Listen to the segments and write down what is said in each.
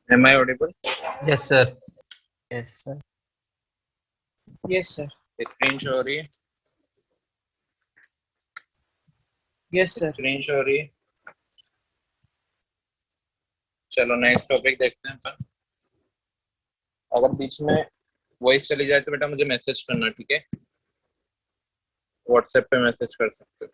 Am I audible? Yes, sir. Yes, sir. Yes, sir. Screen show हो रही है? Yes, sir. Screen show हो रही है? चलो नेक्स्ट टॉपिक देखते हैं अपन। अगर बीच में वॉइस चली जाए तो बेटा मुझे मैसेज करना, ठीक है? व्हाट्सएप पे मैसेज कर सकते हो।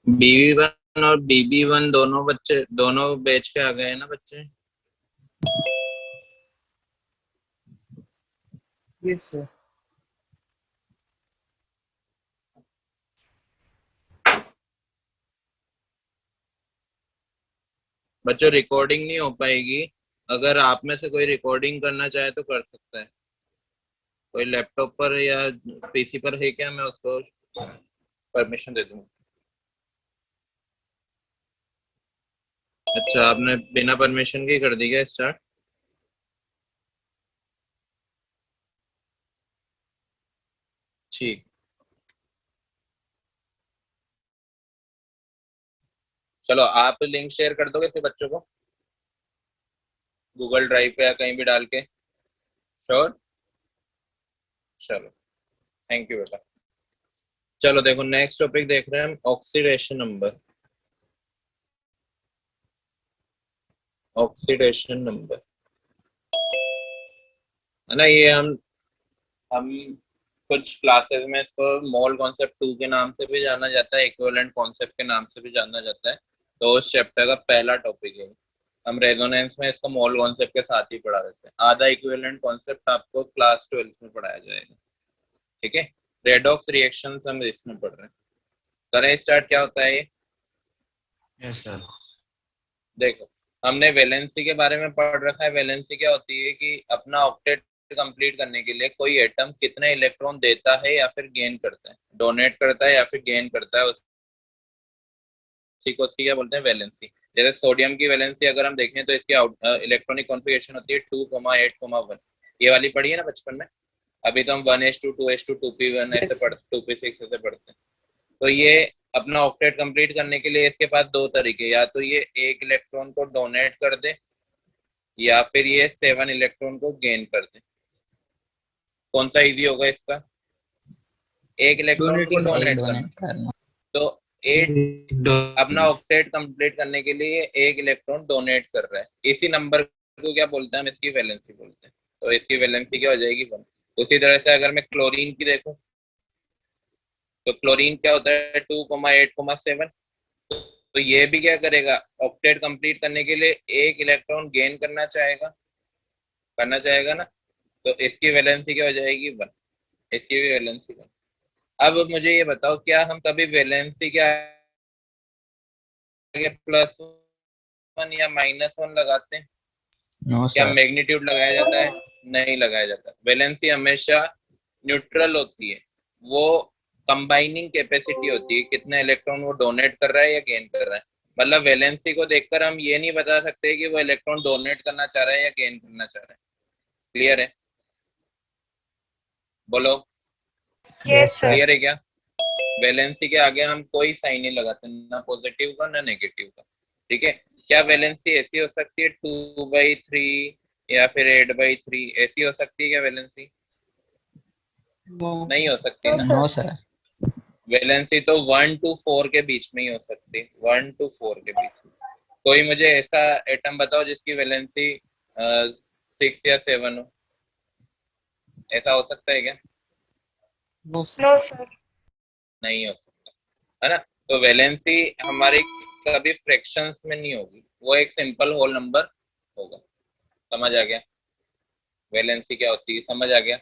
BB1 और BB1 दोनों बैच के आ गए हैं ना बच्चे? Yes, sir. बच्चों रिकॉर्डिंग नहीं हो पाएगी। अगर आप में से कोई रिकॉर्डिंग करना चाहे तो कर सकता है। कोई लैपटॉप पर या पीसी पर है क्या? मैं उसको परमिशन दे दूंगा। अच्छा, आपने बिना परमिशन के कर दी क्या स्टार्ट? ठीक। चलो आप लिंक शेयर कर दोगे फिर बच्चों को गूगल ड्राइव पे या कहीं भी डाल के? श्योर? चलो थैंक यू बेटा। चलो देखो नेक्स्ट टॉपिक देख रहे हैं हम, ऑक्सीडेशन नंबर। ऑक्सीडेशन नंबर है ना, ये हम कुछ क्लासेस में इसको मोल कॉन्सेप्ट 2 के नाम से भी जाना जाता है, इक्विवेलेंट कॉन्सेप्ट के नाम से भी जाना जाता है। तो उस चैप्टर का पहला टॉपिक है। हम रेजोनेंस में इसको मोल कॉन्सेप्ट के साथ ही पढ़ा देते हैं। आधा इक्विवेलेंट कॉन्सेप्ट आपको क्लास 12 में पढ़ाया जाएगा, ठीक है? रेडॉक्स रिएक्शन हम इसमें पढ़ रहे हैं। करें स्टार्ट, क्या होता है ये? Yes, sir. देखो हमने वैलेंसी के बारे में पढ़ रखा है। वैलेंसी क्या होती है कि अपना ऑक्टेट कंप्लीट करने के लिए कोई एटम कितने इलेक्ट्रॉन देता है या फिर गेन करता है, डोनेट करता है या फिर गेन करता है, उसी को उसकी क्या बोलते हैं? वैलेंसी। जैसे सोडियम की वैलेंसी अगर हम देखें तो इसकी इलेक्ट्रॉनिक कॉन्फ़िगरेशन होती है 2,8,1। ये वाली पढ़ी है ना बचपन में? अभी तो हम 1s2 2s2 2p1 ऐसे Yes, पढ़ते, 2p6 ऐसे पढ़ते हैं। तो ये अपना ऑक्टेट कंप्लीट करने के लिए इसके पास दो तरीके, या तो ये एक इलेक्ट्रॉन को डोनेट कर दे या फिर ये 7 इलेक्ट्रॉन को गेन कर दे। कौन सा इजी होगा इसका? एक इलेक्ट्रॉन को donating. डोनेट करना। डोनेट करना। तो एट अपना ऑक्टेट कंप्लीट करने के लिए एक इलेक्ट्रॉन डोनेट कर रहा है। इसी नंबर को क्या बोलते हैं? हम इसकी वैलेंसी बोलते हैं। तो इसकी वैलेंसी क्या हो जाएगी? 1। उसी तरह से अगर मैं क्लोरीन की देखूं तो क्लोरीन क्या होता है? 2,8,7। तो ये भी क्या करेगा? ऑक्टेट कंप्लीट करने के लिए एक इलेक्ट्रॉन गेन करना चाहेगा ना। तो इसकी वैलेंसी क्या हो जाएगी? 1। इसकी भी वैलेंसी 1। अब मुझे ये बताओ, क्या हम कभी वैलेंसी के आगे +1 या -1 लगाते हैं? No, क्या sir. मैग्नीट्यूड लगाया जाता है? नहीं लगाया जाता। वैलेंसी हमेशा न्यूट्रल होती है। वो कंबाइनिंग कैपेसिटी होती है, कितने इलेक्ट्रॉन वो डोनेट कर रहा है या गेन कर रहा है। मतलब वैलेंसी को देखकर हम ये नहीं बता सकते कि वो इलेक्ट्रॉन डोनेट करना चाह रहा है या गेन करना चाह रहा है। क्लियर है? बोलो Yes, sir. क्लियर है क्या? वैलेंसी के आगे हम कोई साइन नहीं लगाते, ना पॉजिटिव का ना नेगेटिव का, ठीक है? क्या वैलेंसी ऐसी हो सकती है 2/3 या फिर 8/3? ऐसी हो सकती है क्या वैलेंसी? No. नहीं हो सकती ना। No, sir. वैलेंसी तो 1 to 4 के बीच में ही हो सकती है। 1 to 4 के बीच में। कोई मुझे ऐसा एटम बताओ जिसकी वैलेंसी 6 या 7 हो। ऐसा हो सकता है क्या? No, sir. No, sir. नहीं हो सकता, है ना? तो वैलेंसी हमारी कभी फ्रैक्शंस में नहीं होगी, वो एक सिंपल होल नंबर होगा। समझ आ गया वैलेंसी क्या होती है, समझ आ गया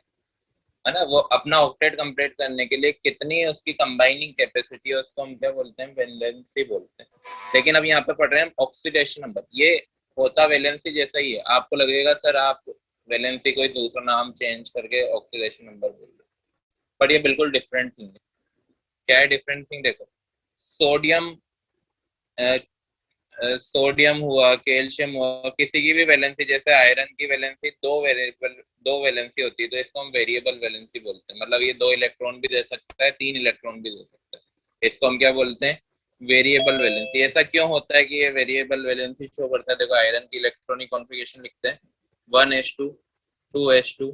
है ना। वो अपना ऑक्टेट कंप्लीट करने के लिए कितनी उसकी कंबाइनिंग कैपेसिटी है उसको हम क्या बोलते हैं, वैलेंसी बोलते हैं। लेकिन अब यहाँ पे पढ़ रहे हैं ऑक्सीडेशन नंबर, ये होता वैलेंसी जैसा ही है। आपको लगेगा सर आप वैलेंसी कोई दूसरा नाम चेंज करके ऑक्सीडेशन नंबर बोल रहे, पर ये बिल्कुल डिफरेंट थिंग है। क्या है डिफरेंट थिंग, देखो सोडियम सोडियम हुआ, कैल्शियम हुआ, किसी की भी वैलेंसी, जैसे आयरन की वैलेंसी दो वैलेंसी होती है, तो इसको हम वेरिएबल वैलेंसी बोलते हैं। मतलब ये 2 इलेक्ट्रॉन भी दे सकता है, 3 इलेक्ट्रॉन भी दे सकता है, इसको हम क्या बोलते हैं, वेरिएबल वैलेंसी। ऐसा क्यों होता है कि ये वेरिएबल वैलेंसी शो करता है, देखो आयरन की इलेक्ट्रॉनिक कॉन्फ़िगरेशन लिखते हैं 1s2 2s2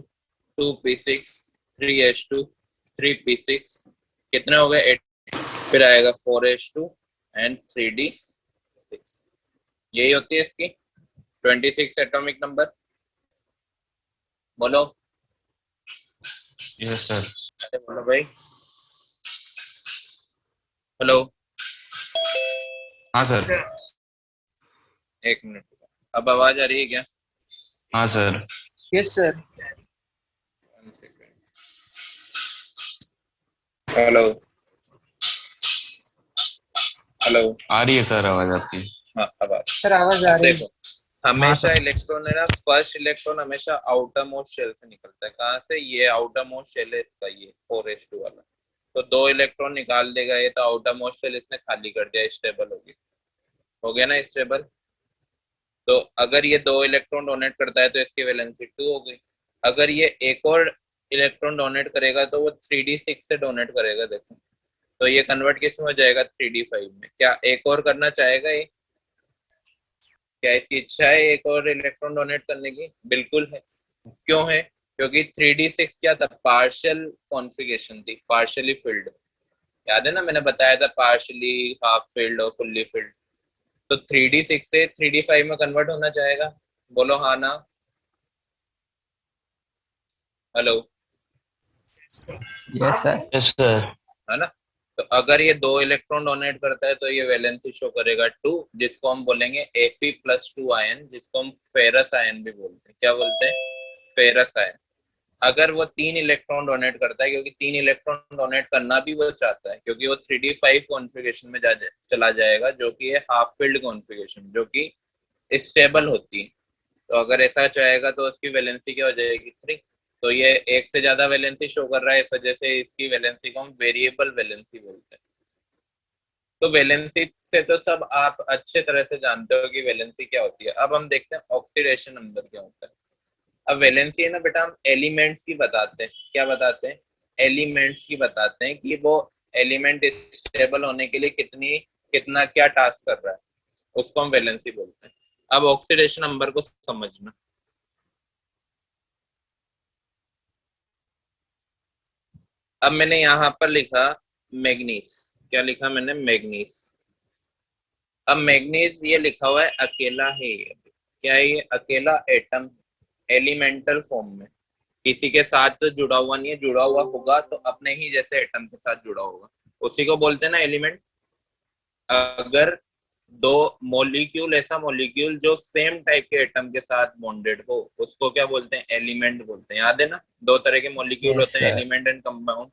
2p6 3s2 3p6, कितने हो गए 8, फिर आएगा 4s2 एंड 3d6। यही होती है इसकी 26 एटॉमिक नंबर। बोलो यस सर। अरे बोलो भाई, हेलो। हाँ सर। एक मिनट, अब आवाज आ रही है क्या? हाँ sir. Yes, sir. Hello hello, आ रही है सर आवाज आपकी। हाँ अब आ Sir, आवाज आ अब रही है। देखो, हमेशा सर। इलेक्ट्रॉन है ना, फर्स्ट इलेक्ट्रॉन हमेशा आउटर मोस्ट शेल से निकलता है। कहाँ से? ये आउटर मोस्ट शेल है इसका, ये 4s2 वाला। तो 2 इलेक्ट्रॉन निकाल देगा ये, तो आउटर मोस्ट शेल इसने खाली कर दिया, स्टेबल हो गया ना स्टेबल। तो अगर ये 2 इलेक्ट्रॉन डोनेट करता है तो इसकी वैलेंसी 2 हो गई। अगर ये एक और इलेक्ट्रॉन डोनेट करेगा तो वो 3d6 से डोनेट करेगा, देखो तो ये कन्वर्ट किस में हो जाएगा, 3d5 में। क्या एक और करना चाहेगा ये? क्या इसकी इच्छा है एक और इलेक्ट्रॉन डोनेट करने की? बिल्कुल है। क्यों है? क्योंकि 3d6 क्या था, पार्शियल कॉन्फ़िगरेशन थी, पार्शियली फिल्ड। याद है ना, मैंने बताया था पार्शियली, हाफ फिल्ड और फुल्ली फिल्ड। तो 3d6 से 3d5 में कन्वर्ट होना चाहेगा, बोलो हाँ ना। Hello, yes sir. Yes sir. है ना। तो अगर ये 2 इलेक्ट्रॉन डोनेट करता है तो ये वैलेंसी शो करेगा 2, जिसको हम बोलेंगे Fe+2 आयन, जिसको हम फेरस आयन भी बोलते हैं। क्या बोलते हैं? Ferrous ion. अगर वो 3 इलेक्ट्रॉन डोनेट करता है, क्योंकि 3 इलेक्ट्रॉन डोनेट करना भी वो चाहता है, क्योंकि वो 3d5 कॉन्फ़िगरेशन में चला जाएगा, जो कि है हाफ फिल्ड कॉन्फ़िगरेशन, जो कि स्टेबल होती है। तो अगर ऐसा चाहेगा तो उसकी वैलेंसी क्या हो जाएगी, 3। तो ये एक से ज्यादा वैलेंसी शो कर रहा है, इस वजह से इसकी वैलेंसी को हम वेरिएबल वैलेंसी बोलते हैं। तो वैलेंसी से तो सब आप अच्छे तरह से जानते हो कि वैलेंसी क्या होती है। अब हम देखते हैं ऑक्सीडेशन नंबर क्या होता है। अब वैलेंसी है ना बेटा, हम एलिमेंट्स की बताते हैं। क्या बताते हैं? एलिमेंट्स की बताते हैं कि वो एलिमेंट स्टेबल होने के लिए कितना क्या टास्क कर रहा है, उसको हम वैलेंसी बोलते हैं। अब ऑक्सीडेशन नंबर को समझना। अब मैंने यहाँ पर लिखा मैग्नीज। क्या लिखा मैंने? मैग्नीज। अब मैग्नीज ये लिखा हुआ है अकेला है ये। क्या है ये? अकेला एटम, एलिमेंटल फॉर्म में, किसी के साथ जुड़ा हुआ नहीं है। जुड़ा हुआ होगा तो अपने ही जैसे एटम के साथ जुड़ा होगा, उसी को बोलते हैं ना एलिमेंट। अगर दो मॉलिक्यूल, ऐसा मॉलिक्यूल जो सेम टाइप के एटम के साथ बॉन्डेड हो, उसको क्या बोलते हैं? एलिमेंट बोलते हैं। याद है ना, 2 तरह के मॉलिक्यूल यस होते हैं, सर। Element and compound.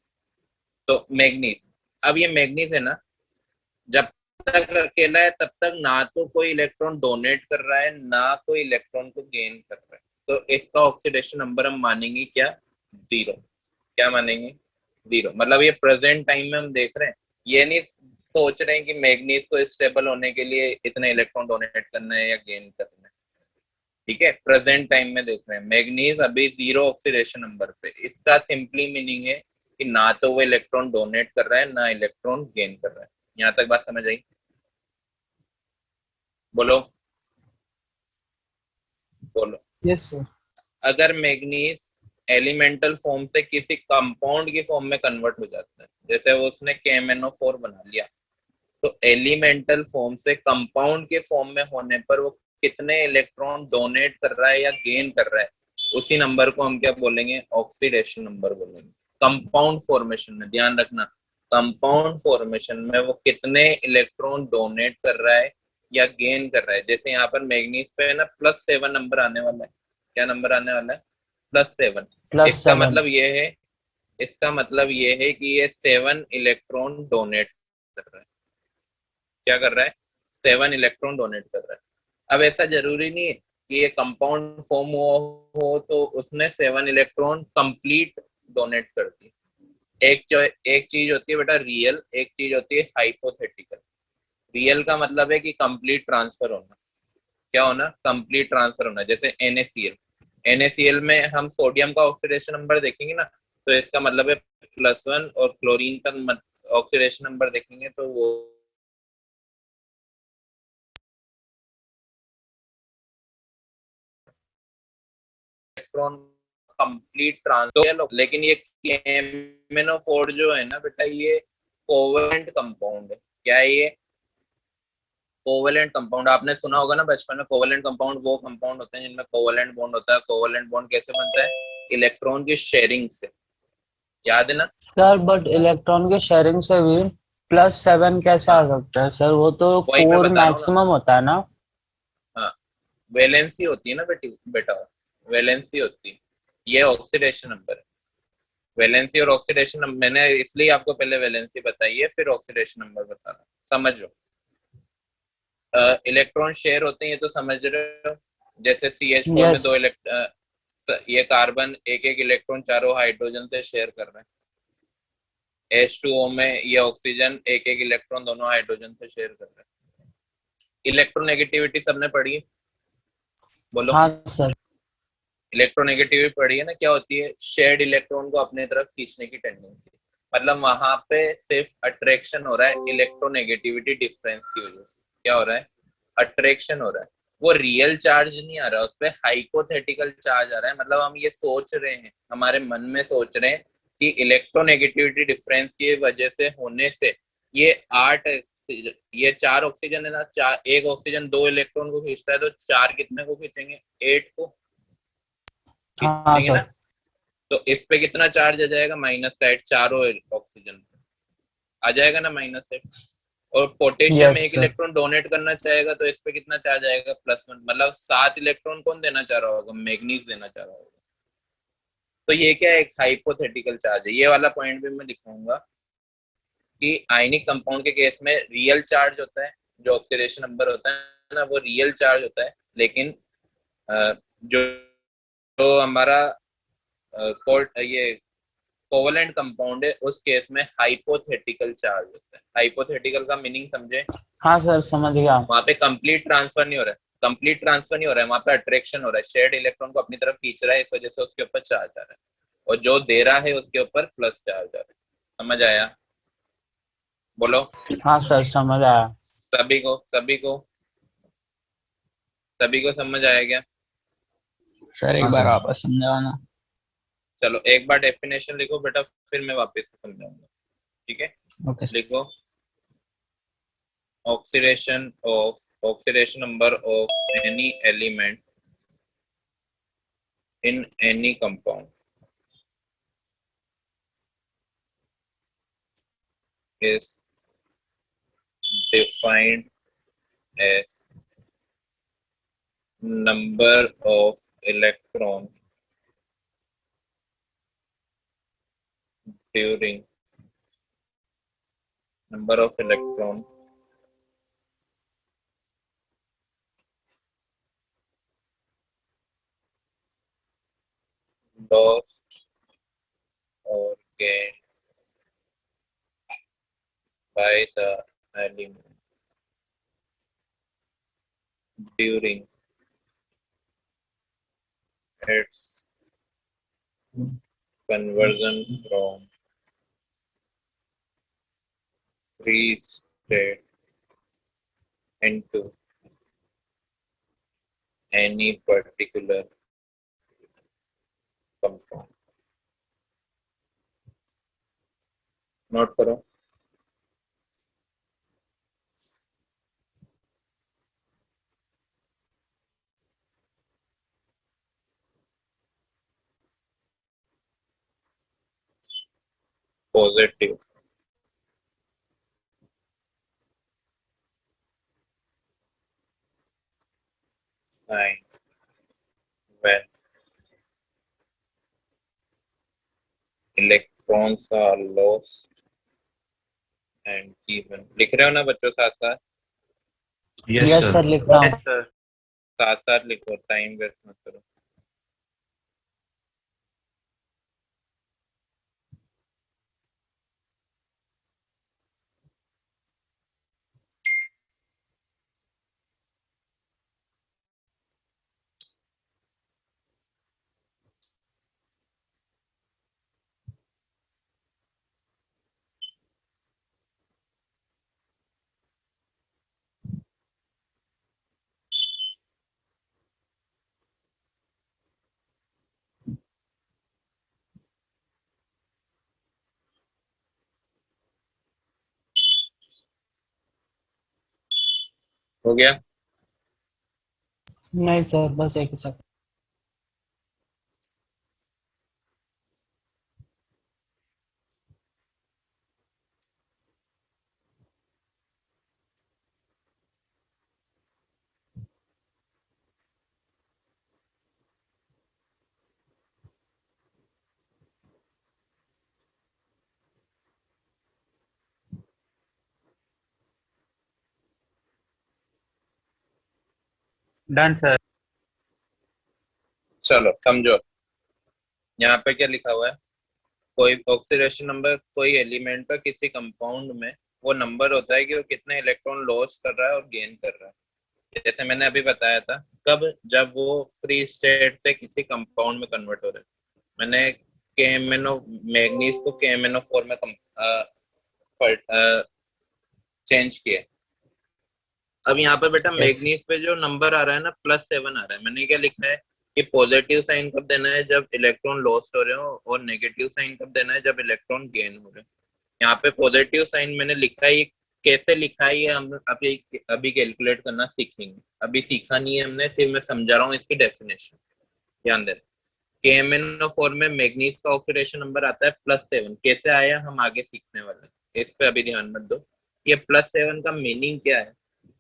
तो मैग्नीज, अब ये मैग्नीज है ना, जब तक अकेला है तब तक ना तो कोई इलेक्ट्रॉन डोनेट कर रहा है, ना कोई इलेक्ट्रॉन को गेन कर रहा है। तो इसका ऑक्सीडेशन नंबर हम मानेंगे क्या? 0। क्या मानेंगे? 0। मतलब ये प्रेजेंट टाइम में हम देख रहे हैं, ये नहीं सोच रहे हैं कि मैग्नीज को स्टेबल होने के लिए इतने इलेक्ट्रॉन डोनेट करना है या गेन करना है। ठीक है, प्रेजेंट टाइम में देख रहे हैं मैग्नीज अभी 0 ऑक्सीडेशन नंबर पे। इसका सिंपली मीनिंग है कि ना तो वो इलेक्ट्रॉन डोनेट कर रहा है, ना इलेक्ट्रॉन गेन कर रहा है। यहाँ तक बात समझ आई? बोलो बोलो। Yes, sir. अगर मैग्नीज एलिमेंटल फॉर्म से किसी कंपाउंड की फॉर्म में कन्वर्ट हो जाता है, जैसे वो उसने KMnO4 बना लिया, तो एलिमेंटल फॉर्म से कंपाउंड के फॉर्म में होने पर वो कितने इलेक्ट्रॉन डोनेट कर रहा है या गेन कर रहा है, उसी नंबर को हम क्या बोलेंगे? ऑक्सीडेशन नंबर बोलेंगे। कंपाउंड फॉर्मेशन में ध्यान रखना, कंपाउंड फॉर्मेशन में वो कितने इलेक्ट्रॉन डोनेट कर रहा है या गेन कर रहा है। जैसे यहाँ पर मैग्नीज पे है ना +7 नंबर आने वाला है। क्या नंबर आने वाला है? +7। इसका +7। मतलब ये है, इसका मतलब ये है कि ये 7 इलेक्ट्रॉन डोनेट कर रहा है। क्या कर रहा है? 7 इलेक्ट्रॉन डोनेट कर रहा है। अब ऐसा जरूरी नहीं है कि ये कंपाउंड फॉर्म हो तो उसने 7 इलेक्ट्रॉन कंप्लीट डोनेट कर दी। एक चीज होती है बेटा रियल, एक चीज होती है हाइपोथेटिकल। रियल का मतलब है कि कंप्लीट ट्रांसफर होना। क्या होना? कंप्लीट ट्रांसफर होना। जैसे NaCl, NaCl में हम सोडियम का ऑक्सीडेशन नंबर देखेंगे ना, तो इसका मतलब है +1, और क्लोरीन का ऑक्सीडेशन नंबर देखेंगे तो वो इलेक्ट्रॉन कंप्लीट ट्रांसफर। लेकिन ये KMnO4 जो है ना बेटा, ये कोवेलेंट कंपाउंड है। क्या है ये? Covalent compound. आपने सुना होगा ना बचपन में, कोवेलेंट कंपाउंड वो कंपाउंड होते हैं जिनमें कोवेलेंट बॉन्ड होता है। कोवेलेंट बॉन्ड कैसे बनता है? इलेक्ट्रॉन की शेयरिंग से। याद है ना? सर बट इलेक्ट्रॉन के शेयरिंग से भी +7 कैसे आ हाँ, सकता है सर? वो तो वही मैं 4 बता रहा हूँ ना। मैक्सिमम होता है ना। हाँ, वैलेंसी होती है ना बेटा, वैलेंसी होती है। ये ऑक्सीडेशन नंबर है। वैलेंसी और ऑक्सीडेशन नंबर मैंने इसलिए आपको पहले वैलेंसी बताई है, फिर ऑक्सीडेशन नंबर बता रहा हूँ। समझो, इलेक्ट्रॉन शेयर होते हैं, ये तो समझ रहे हो। जैसे CH4 में यस। दो ये कार्बन एक एक इलेक्ट्रॉन चारों हाइड्रोजन से शेयर कर रहे हैं। H2O में ये ऑक्सीजन एक एक इलेक्ट्रॉन दोनों हाइड्रोजन से शेयर कर रहे हैं। इलेक्ट्रोनेगेटिविटी सबने पढ़ी है? बोलो। हाँ सर। इलेक्ट्रोनेगेटिविटी पढ़ी है ना? क्या होती है? शेयर्ड इलेक्ट्रॉन को अपने तरफ खींचने की टेंडेंसी। मतलब वहां पे सिर्फ अट्रैक्शन हो रहा है इलेक्ट्रोनेगेटिविटी डिफरेंस की वजह से। क्या हो रहा है? अट्रैक्शन हो रहा है। वो रियल चार्ज नहीं आ रहा, उस पर हाइपोथेटिकल चार्ज आ रहा है। मतलब हम ये सोच रहे हैं, हमारे मन में सोच रहे हैं कि इलेक्ट्रोनेगेटिविटी डिफरेंस की वजह से होने से ये 8 ये 4 ऑक्सीजन है ना, चार, एक ऑक्सीजन 2 इलेक्ट्रॉन को खींचता है, तो 4 कितने को खींचेंगे? 8 को हाँ खींचेंगे ना। सर। तो इस पे कितना चार्ज आ जाएगा? -8। चारों ऑक्सीजन आ जाएगा ना -8। और पोटेशियम यस एक सर। इलेक्ट्रॉन डोनेट करना चाहेगा, तो इस पे कितना चार्ज आएगा? +1। मतलब 7 इलेक्ट्रॉन कौन देना चाह रहा होगा? मैग्नीज देना चाह रहा होगा। तो ये क्या है? एक हाइपोथेटिकल चार्ज है। ये वाला पॉइंट भी मैं दिखाऊंगा कि आयनिक कंपाउंड के केस में रियल चार्ज होता है, जो ऑक्सीडेशन नंबर होता है ना, वो रियल चार्ज होता है। लेकिन जो जो हमारा ये कोवेलेंट कंपाउंड है, उस केस में हाइपोथेटिकल चार्ज होता है। हाइपोथेटिकल का मीनिंग समझे? हाँ सर समझ गया। वहां पे कंप्लीट ट्रांसफर नहीं हो रहा है। कंप्लीट ट्रांसफर नहीं हो रहा है, वहां पे अट्रैक्शन हो रहा है। शेयर्ड इलेक्ट्रॉन को अपनी तरफ खींच रहा है, इस वजह से उसके ऊपर चार्ज आ रहा है, और जो दे रहा है उसके ऊपर प्लस चार्ज आ रहा है। समझ आया? बोलो। हाँ सर समझ आया। सभी को समझ आया क्या? सर हाँ एक बार सर। वापस समझाना। चलो एक बार डेफिनेशन लिखो बेटा, फिर मैं वापस से समझाऊंगा। ठीक है? Okay sir. लिखो, oxidation number of any element in any compound is defined as number of electron during number of electron lost or gained by the element during its conversion from free state into any particular compound. Note करो। Positive, sign when electrons are lost and given. लिख रहे हो ना बच्चों साथ साथ? Yes yes sir. Sir लिख रहा हूँ। साथ साथ लिखो, टाइम वेस्ट मत करो। हो गया? नहीं सर, बस एक सेकंड। Done sir. चलो समझो, यहाँ पे क्या लिखा हुआ है? कोई ऑक्सीडेशन नंबर कोई एलिमेंट का किसी कंपाउंड में वो नंबर होता है कि वो कितने इलेक्ट्रॉन लॉस कर रहा है और गेन कर रहा है। जैसे मैंने अभी बताया था, कब? जब वो फ्री स्टेट से किसी कंपाउंड में कन्वर्ट हो रहा है। मैंने KMnO मैग्नीज को KMnO4 में चेंज किया। अब यहाँ पे बेटा मैग्नीज पे जो नंबर आ रहा है ना, +7 आ रहा है। मैंने क्या लिखा है कि पॉजिटिव साइन कब देना है? जब इलेक्ट्रॉन लॉस्ट हो रहे हो, और नेगेटिव साइन कब देना है? जब इलेक्ट्रॉन गेन हो रहे हो। यहाँ पे पॉजिटिव साइन मैंने लिखा है, ये कैसे लिखा है ये हम अभी अभी कैलकुलेट करना सीखेंगे। अभी सीखा नहीं है हमने, फिर मैं समझा रहा हूँ इसकी डेफिनेशन। ध्यान देना, KMnO4 में मैग्नीज का ऑक्सीडेशन नंबर आता है +7। कैसे आया हम आगे सीखने वाले हैं, इस पे अभी ध्यान मत दो। ये +7 का मीनिंग क्या है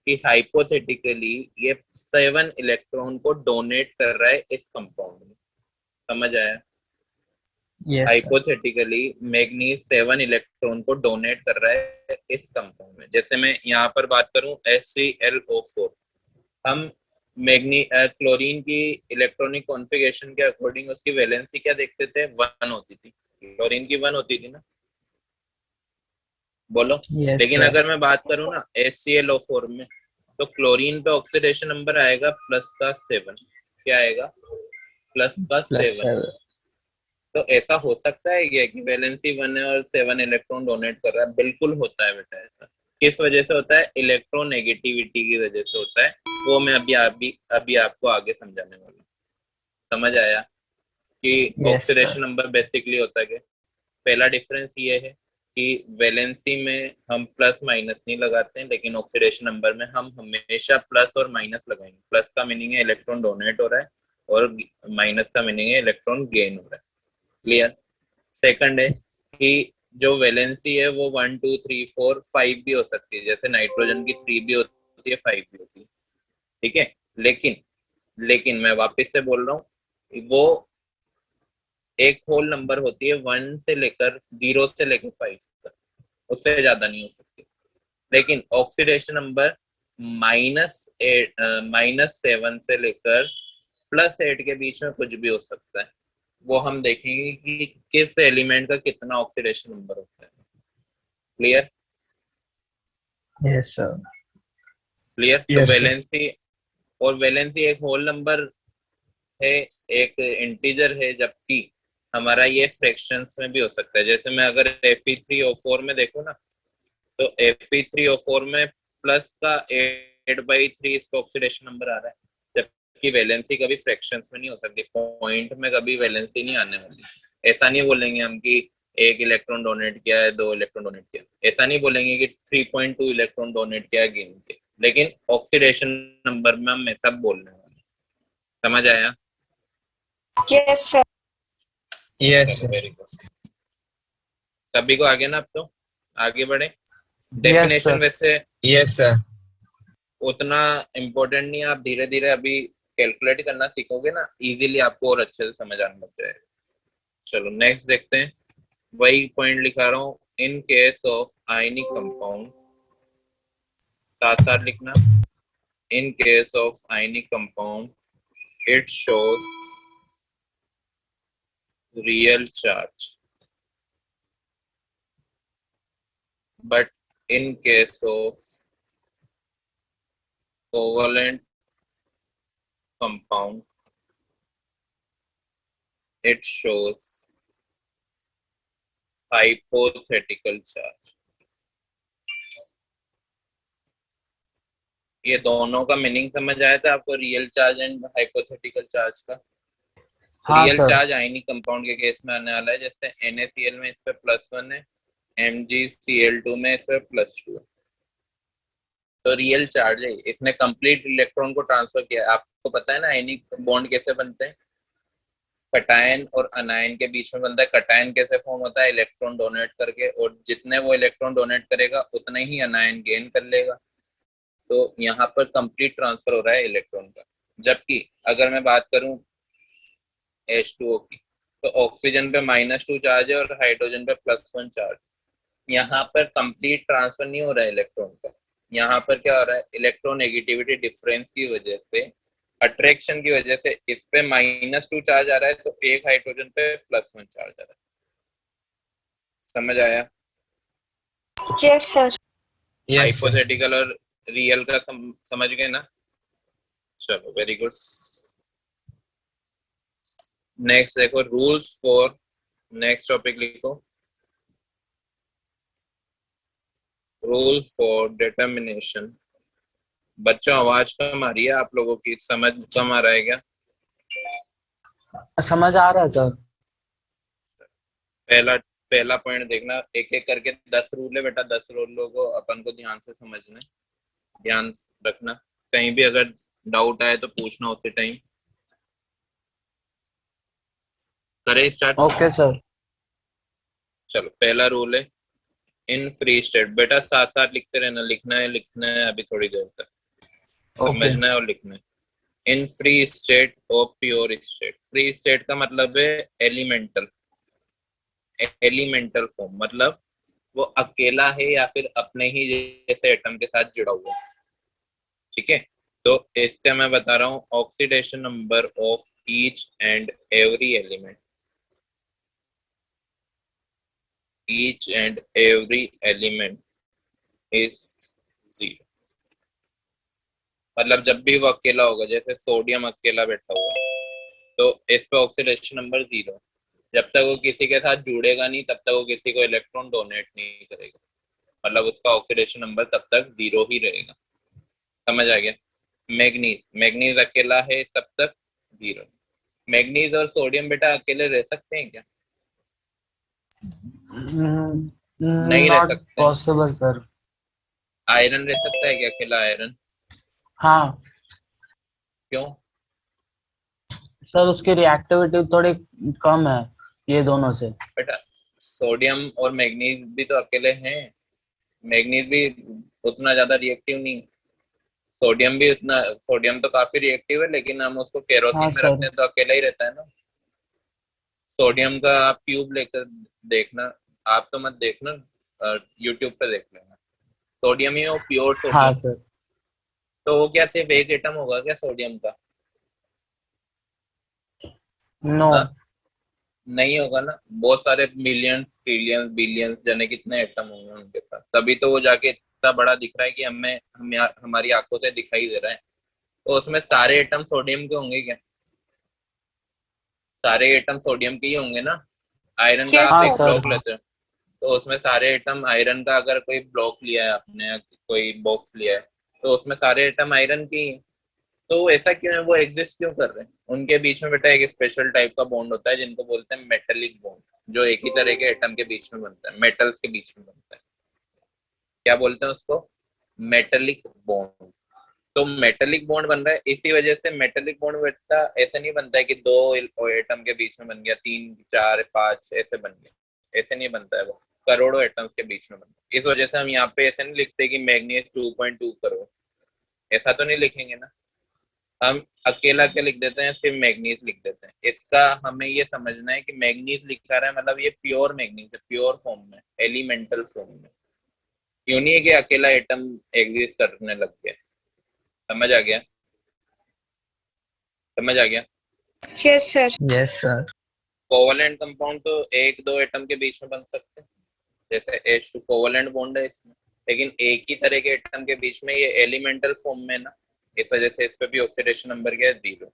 कि हाइपोथेटिकली ये 7 इलेक्ट्रॉन को डोनेट कर रहा है इस कंपाउंड में। समझ आया? Yes sir. Hypothetically manganese 7 electron को डोनेट कर रहा है इस कंपाउंड में। जैसे मैं यहाँ पर बात करूं HClO4, हम क्लोरीन की इलेक्ट्रॉनिक कॉन्फ़िगरेशन के अकॉर्डिंग उसकी वैलेंसी क्या देखते थे? 1 होती थी। क्लोरीन की 1 होती थी ना, बोलो। यस लेकिन सर। अगर मैं बात करूं ना HClO4 में, तो क्लोरीन पे ऑक्सीडेशन नंबर आएगा +7। क्या आएगा? +7। +7। तो ऐसा हो सकता है क्या कि वैलेंसी 1 है और 7 इलेक्ट्रॉन डोनेट कर रहा है? बिल्कुल होता है बेटा ऐसा। किस वजह से होता है? इलेक्ट्रोनेगेटिविटी की वजह से होता है। वो मैं अभी आपको आगे समझाने वाला हूँ। समझ आया कि yes oxidation sir. Number basically होता है? पहला डिफरेंस ये है कि वैलेंसी में हम प्लस माइनस नहीं लगाते हैं, लेकिन ऑक्सीडेशन नंबर में हम हमेशा प्लस और माइनस लगाएंगे। प्लस का मीनिंग है इलेक्ट्रॉन डोनेट हो रहा है, और माइनस का मीनिंग है इलेक्ट्रॉन गेन हो रहा है। क्लियर? सेकंड है कि जो वैलेंसी है वो 1 2 3 4 5 भी हो सकती है। जैसे नाइट्रोजन की 3 भी होती है, 5 भी होती है। ठीक है, लेकिन मैं वापस से बोल रहा हूँ, वो एक होल नंबर होती है 1 से लेकर 0 से लेकर 5 तक, उससे ज्यादा नहीं हो सकती। लेकिन ऑक्सीडेशन नंबर -7 से लेकर +8 के बीच में कुछ भी हो सकता है। वो हम देखेंगे कि किस एलिमेंट का कितना ऑक्सीडेशन नंबर होता है। क्लियर? Yes sir. क्लियर? तो वैलेंसी, और वैलेंसी एक होल नंबर है, एक इंटीजर है, जबकि हमारा ये फ्रैक्शंस में भी हो सकता है। जैसे मैं अगर Fe3O4 में देखूं ना, तो Fe3O4 में प्लस का 8/3 इसका ऑक्सीडेशन नंबर आ रहा है, जबकि वैलेंसी कभी फ्रैक्शंस में नहीं हो सकती। पॉइंट में कभी वैलेंसी नहीं आने वाली। ऐसा नहीं बोलेंगे हम कि 1 इलेक्ट्रॉन डोनेट किया है, 2 इलेक्ट्रॉन डोनेट किया, ऐसा नहीं बोलेंगे कि 3.2 इलेक्ट्रॉन डोनेट किया है गेन के। लेकिन ऑक्सीडेशन नंबर में हम सब बोलने वाले। समझ आया? Yes sir. यस चलो सर। Very good. सभी को आगे ना, अब तो आगे बढ़े। Yes definition sir. वैसे यस सर। उतना इम्पोर्टेंट नहीं है, आप धीरे धीरे अभी कैलकुलेट करना सीखोगे ना, इजीली आपको और अच्छे से समझ आने लग जाएगा। चलो नेक्स्ट देखते हैं। वही पॉइंट लिखा रहा हूँ, in case of ionic compound, साथ साथ लिखना, इन case of ionic compound it shows real charge, but in case of covalent compound it shows hypothetical charge। ये दोनों का मीनिंग समझ आया था आपको, real charge and hypothetical charge का? हाँ real sir. Charge ionic compound के केस में आने वाला है, जैसे NaCl में इस पे +1 है, MgCl2 में इस पे +2 है, तो रियल चार्ज है। इसने कंप्लीट इलेक्ट्रॉन को ट्रांसफर किया। आपको पता है ना आयनिक बॉन्ड कैसे बनते हैं, कटायन और अनायन के बीच में बनता है। कटायन कैसे फॉर्म होता है, इलेक्ट्रॉन डोनेट करके, और जितने वो इलेक्ट्रॉन डोनेट करेगा उतने ही अनायन गेन कर लेगा। तो यहाँ पर कंप्लीट ट्रांसफर हो रहा है इलेक्ट्रॉन का। जबकि अगर मैं बात करूं H2O की, तो ऑक्सीजन पे -2 चार्ज है और हाइड्रोजन पे +1 चार्ज। यहाँ पर कंप्लीट ट्रांसफर नहीं हो रहा है इलेक्ट्रॉन का। यहाँ पर क्या हो रहा है, इलेक्ट्रॉन नेगेटिविटी डिफरेंस की वजह से, अट्रैक्शन की वजह से इस पे -2 चार्ज आ रहा है, तो एक हाइड्रोजन पे +1 चार्ज आ रहा है। समझ आया? Yes, sir. Yes, sir. Hypothetical और रियल का समझ गए ना? चलो वेरी गुड। नेक्स्ट देखो, रूल्स फॉर, नेक्स्ट टॉपिक लिखो, रूल फॉर डिटर्मिनेशन। बच्चों आवाज कम आ रही है आप लोगों की, समझ कम आ रहा है क्या? समझ आ रहा है सर। पहला पहला पॉइंट देखना, एक एक करके 10 रूल है बेटा, 10 रूलों को अपन को ध्यान से समझना है, ध्यान रखना। कहीं भी अगर डाउट आए तो पूछना उसी टाइम। करें स्टार्ट? Okay sir. चलो पहला रूल है, इन फ्री स्टेट। बेटा साथ साथ लिखते रहना, लिखना है अभी थोड़ी देर तक, ओके। समझना है और लिखना है। इन फ्री स्टेट और प्योर स्टेट। फ्री स्टेट का मतलब है एलिमेंटल, एलिमेंटल फॉर्म, मतलब वो अकेला है या फिर अपने ही जैसे एटम के साथ जुड़ा हुआ है। ठीक है, तो इसका मैं बता रहा हूँ, oxidation number of each and every element, each and every element is 0। मतलब जब भी वो अकेला होगा, जैसे सोडियम अकेला बैठा हुआ है, तो इस पे ऑक्सीडेशन नंबर 0। जब तक वो किसी के साथ जुड़ेगा नहीं तब तक वो किसी को इलेक्ट्रॉन डोनेट नहीं करेगा, मतलब उसका ऑक्सीडेशन नंबर तब तक 0 ही रहेगा। समझ आ गया? मैग्नीज, मैग्नीज अकेला है तब तक 0। मैग्नीज और सोडियम बेटा अकेले रह सकते हैं क्या? नहीं रह नॉट सकते। Possible sir. आयरन रह सकता है क्या अकेला आयरन? हाँ क्यों? सर, उसकी रिएक्टिविटी थोड़ी कम है ये दोनों से। बेटा सोडियम और मैग्नीज भी तो अकेले हैं, मैग्नीज भी उतना ज्यादा रिएक्टिव नहीं। सोडियम भी उतना, सोडियम तो काफी रिएक्टिव है, लेकिन हम उसको हाँ केरोसिन में सर। रखते हैं तो अकेला ही रहता है ना। सोडियम का आप ट्यूब लेकर देखना, आप तो मत देखना, यूट्यूब पे देख लेना। सोडियम ही हो, प्योर हाँ सोडियम। सर। तो वो क्या सिर्फ एक एटम होगा क्या सोडियम का? नो। हाँ, नहीं होगा ना, बहुत सारे मिलियंस ट्रिलियंस बिलियंस जाने कितने एटम होंगे उनके साथ, तभी तो वो जाके इतना बड़ा दिख रहा है कि हमारी आंखों से दिखाई दे रहा है। तो उसमें सारे एटम सोडियम के होंगे क्या? सारे एटम सोडियम के ही होंगे ना। आयरन का Yes, आप हाँ एक सर। ब्लॉक लेते हो, तो उसमें सारे एटम आयरन का, अगर कोई ब्लॉक लिया है आपने, कोई बॉक्स लिया है, तो उसमें सारे एटम आयरन के ही हैं। तो ऐसा क्यों है, वो एग्जिस्ट क्यों कर रहे हैं? उनके बीच में बेटा एक स्पेशल टाइप का बॉन्ड होता है जिनको बोलते हैं मेटेलिक बॉन्ड, जो एक ही तरह के एटम के बीच में बनता है, मेटल्स के बीच में बनता है। क्या बोलते हैं उसको? Metallic bond. तो मेटेलिक बॉन्ड बन रहा है, इसी वजह से मेटेलिक बॉन्ड बनता, ऐसे नहीं बनता है कि दो एटम के बीच में बन गया, 3 4 5 ऐसे बन गया, ऐसे नहीं बनता है। वो करोड़ों एटम्स के बीच में बनता है। इस वजह से हम यहाँ पे ऐसे नहीं लिखते कि मैग्नीज 2.2 करोड़, ऐसा तो नहीं लिखेंगे ना। हम अकेला क्या लिख देते हैं, सिर्फ मैग्नीज लिख देते हैं। इसका हमें ये समझना है कि मैग्नीज लिखा रहा है मतलब ये प्योर मैग्नीज है, प्योर फॉर्म में, एलिमेंटल फॉर्म में। यूं नहीं है कि अकेला एटम एग्जिस्ट करने लग गया। समझ आ गया? समझ आ गया? Yes sir. Yes sir. Covalent compound तो एक दो एटम के बीच में बन सकते हैं, जैसे H2 कोवलेंट बॉन्ड है इसमें, लेकिन एक ही तरह के एटम के बीच में ये एलिमेंटल फॉर्म में ना, इस वजह से इस पे भी ऑक्सीडेशन नंबर क्या है, 0।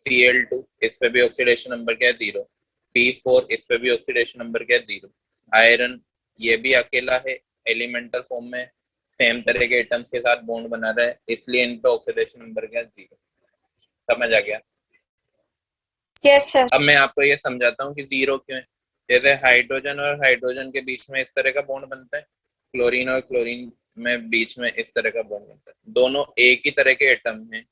Cl2 इस पे भी ऑक्सीडेशन नंबर क्या है, 0। P4 इस पे भी ऑक्सीडेशन नंबर क्या है, 0। आयरन ये भी अकेला है, एलिमेंटल फॉर्म में, सेम तरह के एटम्स के साथ बॉन्ड बना रहा है, इसलिए इन पे ऑक्सीडेशन नंबर क्या है, 0। समझ आ गया? Yes sir. अब मैं आपको ये समझाता हूँ कि 0 क्यों है। जैसे हाइड्रोजन और हाइड्रोजन के बीच में इस तरह का बॉन्ड बनता है, क्लोरीन और क्लोरीन में बीच में इस तरह का बॉन्ड बनता है। दोनों एक ही तरह के एटम हैं,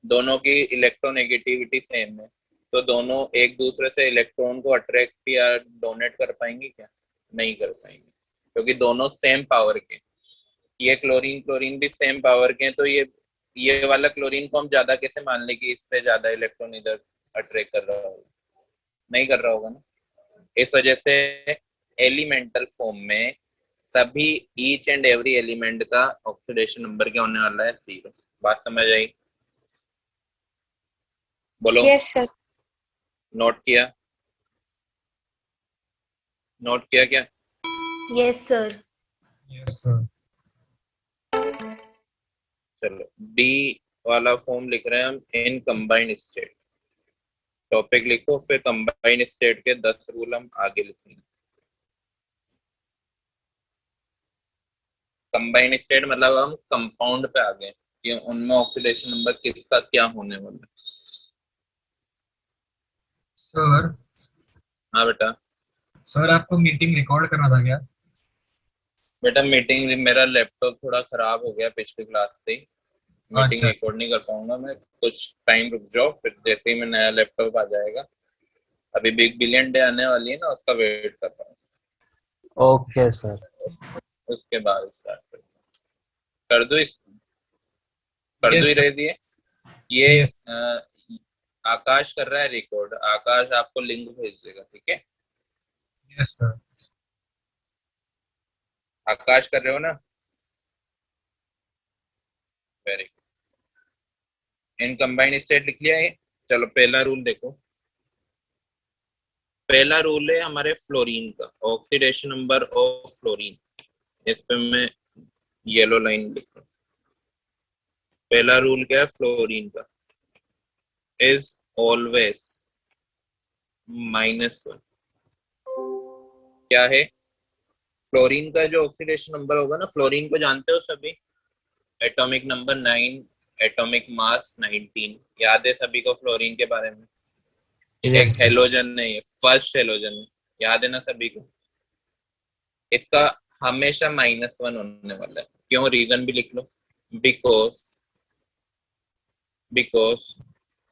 दोनों की इलेक्ट्रोनेगेटिविटी सेम है, तो दोनों एक दूसरे से इलेक्ट्रॉन को अट्रैक्ट या डोनेट कर पाएंगे क्या? नहीं कर पाएंगे, क्योंकि दोनों सेम पावर के। ये क्लोरीन क्लोरीन भी सेम पावर के हैं, तो ये वाला क्लोरीन को हम ज्यादा कैसे मान ले कि इससे ज्यादा इलेक्ट्रॉन इधर अट्रैक्ट कर रहा होगा? नहीं कर रहा होगा ना। इस वजह से एलिमेंटल फॉर्म में सभी ईच एंड एवरी एलिमेंट का ऑक्सीडेशन नंबर क्या होने वाला है, 0। बात समझ आई? बोलो। Yes sir. नोट किया? नोट किया क्या? Yes sir. Yes sir. चलो बी वाला फॉर्म लिख रहे हैं हम, इन कंबाइंड स्टेट। टॉपिक लिखो, फिर कंबाइंड स्टेट के 10 रूल हम आगे लिखेंगे। कंबाइंड स्टेट मतलब हम कंपाउंड पे आ गए कि उनमें ऑक्सीडेशन नंबर किसका क्या होने वाला है। सर हाँ बेटा। सर आपको मीटिंग रिकॉर्ड करना था क्या? बेटा मीटिंग, मेरा लैपटॉप थोड़ा खराब हो गया पिछली क्लास से, मीटिंग अच्छा। रिकॉर्ड नहीं कर पाऊंगा मैं। कुछ टाइम रुक जाओ, फिर जैसे ही मैं नया लैपटॉप आ जाएगा, अभी बिग बिलियन डे आने वाली है ना, उसका वेट कर रहा हूँ। Okay sir. उसके बाद स्टार्ट कर दो इस, कर दो ही यस सर। रह दिए ये। यस। आकाश कर रहा है रिकॉर्ड, आकाश आपको लिंक भेज देगा, ठीक है? Yes sir. आकाश कर रहे हो ना? Very good. In combined state लिख लिया है। चलो पहला रूल देखो। पहला रूल है हमारे फ्लोरीन का, ऑक्सीडेशन नंबर ऑफ फ्लोरीन। इस पे मैं येलो लाइन लिख रहा हूँ। पहला रूल क्या है फ्लोरीन का, इज ऑलवेज -1। क्या है? फ्लोरीन का जो ऑक्सीडेशन नंबर होगा ना, फ्लोरीन को जानते हो सभी, एटॉमिक नंबर 9, एटॉमिक मास 19। याद है सभी को फ्लोरीन के बारे में? एक यस सर। हेलोजन है, ये फर्स्ट हेलोजन है, याद है ना सभी को? इसका हमेशा -1 होने वाला है। क्यों? रीजन भी लिख लो। बिकॉज बिकॉज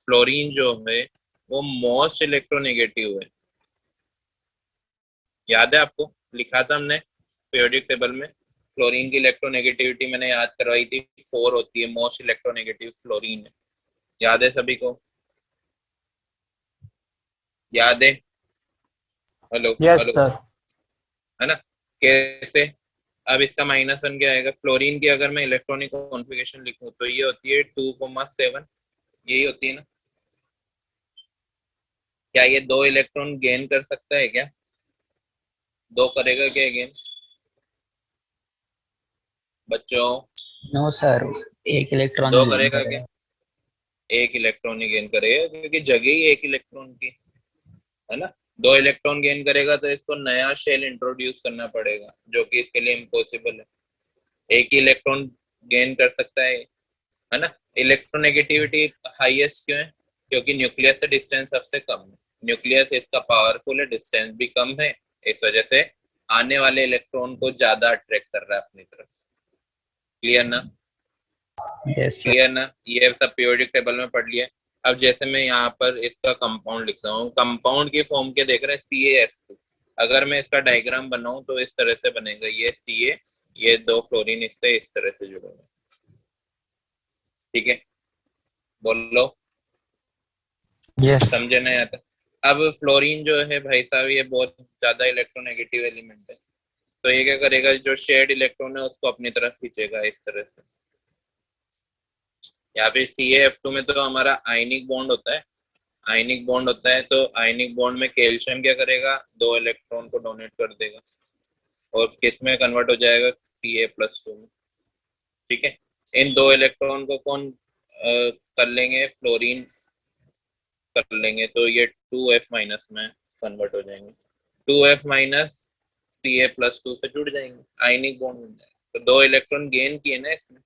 फ्लोरीन जो है वो मोस्ट इलेक्ट्रोनेगेटिव है। याद है आपको? लिखा था हमने पीरियोडिक टेबल में, फ्लोरीन की इलेक्ट्रोनेगेटिविटी मैंने याद करवाई थी, 4 होती है, मोस्ट इलेक्ट्रोनेगेटिव फ्लोरीन है। याद है सभी को? याद है? Hello yes hello, sir. है ना? कैसे? अब इसका -1 क्या आएगा? फ्लोरीन की अगर मैं इलेक्ट्रॉनिक कॉन्फ़िगरेशन लिखूं तो ये होती है 2,7, यही होती है ना? क्या ये 2 इलेक्ट्रॉन गेन कर सकता है क्या? 2 करेगा क्या गेन बच्चों? नो सर, एक इलेक्ट्रॉन 2 ही गेन करेगा क्या? करेगा। 1 इलेक्ट्रॉन ही गेन करेगा, क्योंकि जगह ही 1 इलेक्ट्रॉन की है ना। 2 इलेक्ट्रॉन गेन करेगा तो इसको नया शेल इंट्रोड्यूस करना पड़ेगा, जो कि इसके लिए इम्पॉसिबल है। 1 ही इलेक्ट्रॉन गेन कर सकता है ना। इलेक्ट्रोनेगेटिविटी हाईएस्ट क्यों है? क्योंकि न्यूक्लियस से डिस्टेंस सबसे कम है, न्यूक्लियस इसका पावरफुल है, डिस्टेंस भी कम है, इस वजह से आने वाले इलेक्ट्रॉन को ज्यादा अट्रैक्ट कर रहा है अपनी तरफ। क्लियर ना? Yes sir. क्लियर ना? ये सब पीरियोडिक टेबल में पढ़ लिया। अब जैसे मैं यहाँ पर इसका कंपाउंड लिखता हूँ, कंपाउंड की फॉर्म के देख रहे हैं CaF2। अगर मैं इसका डायग्राम बनाऊं तो इस तरह से बनेगा, ये Ca, ये 2 फ्लोरीन इससे इस तरह से जुड़े हुए, ठीक है? बोलो, यस समझे नहीं आता? अब फ्लोरीन जो है भाई साहब, ये बहुत ज्यादा इलेक्ट्रोनेगेटिव एलिमेंट है, तो ये क्या करेगा, जो शेयर्ड इलेक्ट्रॉन है उसको अपनी तरफ खींचेगा इस तरह से। यहाँ पे CaF2 में तो हमारा आयनिक बॉन्ड होता है, आयनिक बॉन्ड होता है, तो आयनिक बॉन्ड में कैल्शियम क्या करेगा, 2 इलेक्ट्रॉन को डोनेट कर देगा और किस में कन्वर्ट हो जाएगा, Ca+2 में। ठीक है, इन 2 इलेक्ट्रॉन को कौन कर लेंगे, फ्लोरीन कर लेंगे, तो ये 2F- में कन्वर्ट हो जाएंगे, 2F- Ca+2 से जुड़ जाएंगे, आयनिक बॉन्ड बन जाएगा। तो 2 इलेक्ट्रॉन गेन किए ना इसमें,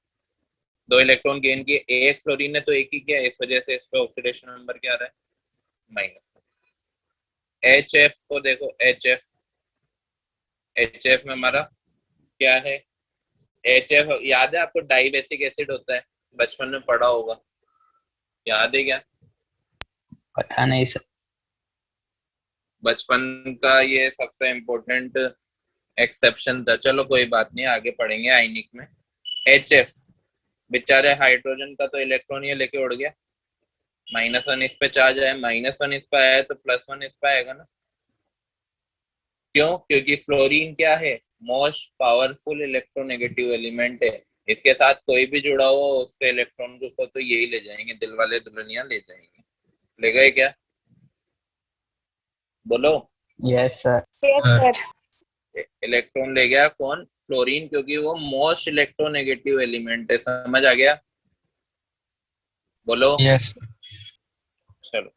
2 इलेक्ट्रॉन गेन किए, एक फ्लोरीन ने तो एक ही किया, इस वजह से इस पे ऑक्सीडेशन नंबर क्या आ रहा है, माइनस। HF को देखो, HF में हमारा क्या है, HF याद है आपको, डाइबेसिक एसिड होता है, बचपन में पढ़ा होगा, याद है क्या? पता नहीं सर। बचपन का ये सबसे इम्पोर्टेंट एक्सेप्शन था, चलो कोई बात नहीं, आगे पढ़ेंगे आयनिक में। HF बेचारे हाइड्रोजन का तो इलेक्ट्रॉन ये लेके उड़ गया, -1 इस पे चार्ज है, -1 इस पे आया तो +1 इस पे आएगा ना, क्यों? क्योंकि फ्लोरीन क्या है, मोस्ट पावरफुल इलेक्ट्रोनेगेटिव एलिमेंट है, इसके साथ कोई भी जुड़ा हुआ उसके इलेक्ट्रॉन को तो यही ले जाएंगे, दिल वाले दुल्हनिया ले जाएंगे, ले गए क्या, बोलो? Yes sir. Yes, sir. Electron ले गया कौन, फ्लोरीन, क्योंकि वो मोस्ट इलेक्ट्रोनेगेटिव एलिमेंट है, समझ आ गया, बोलो? यस चलो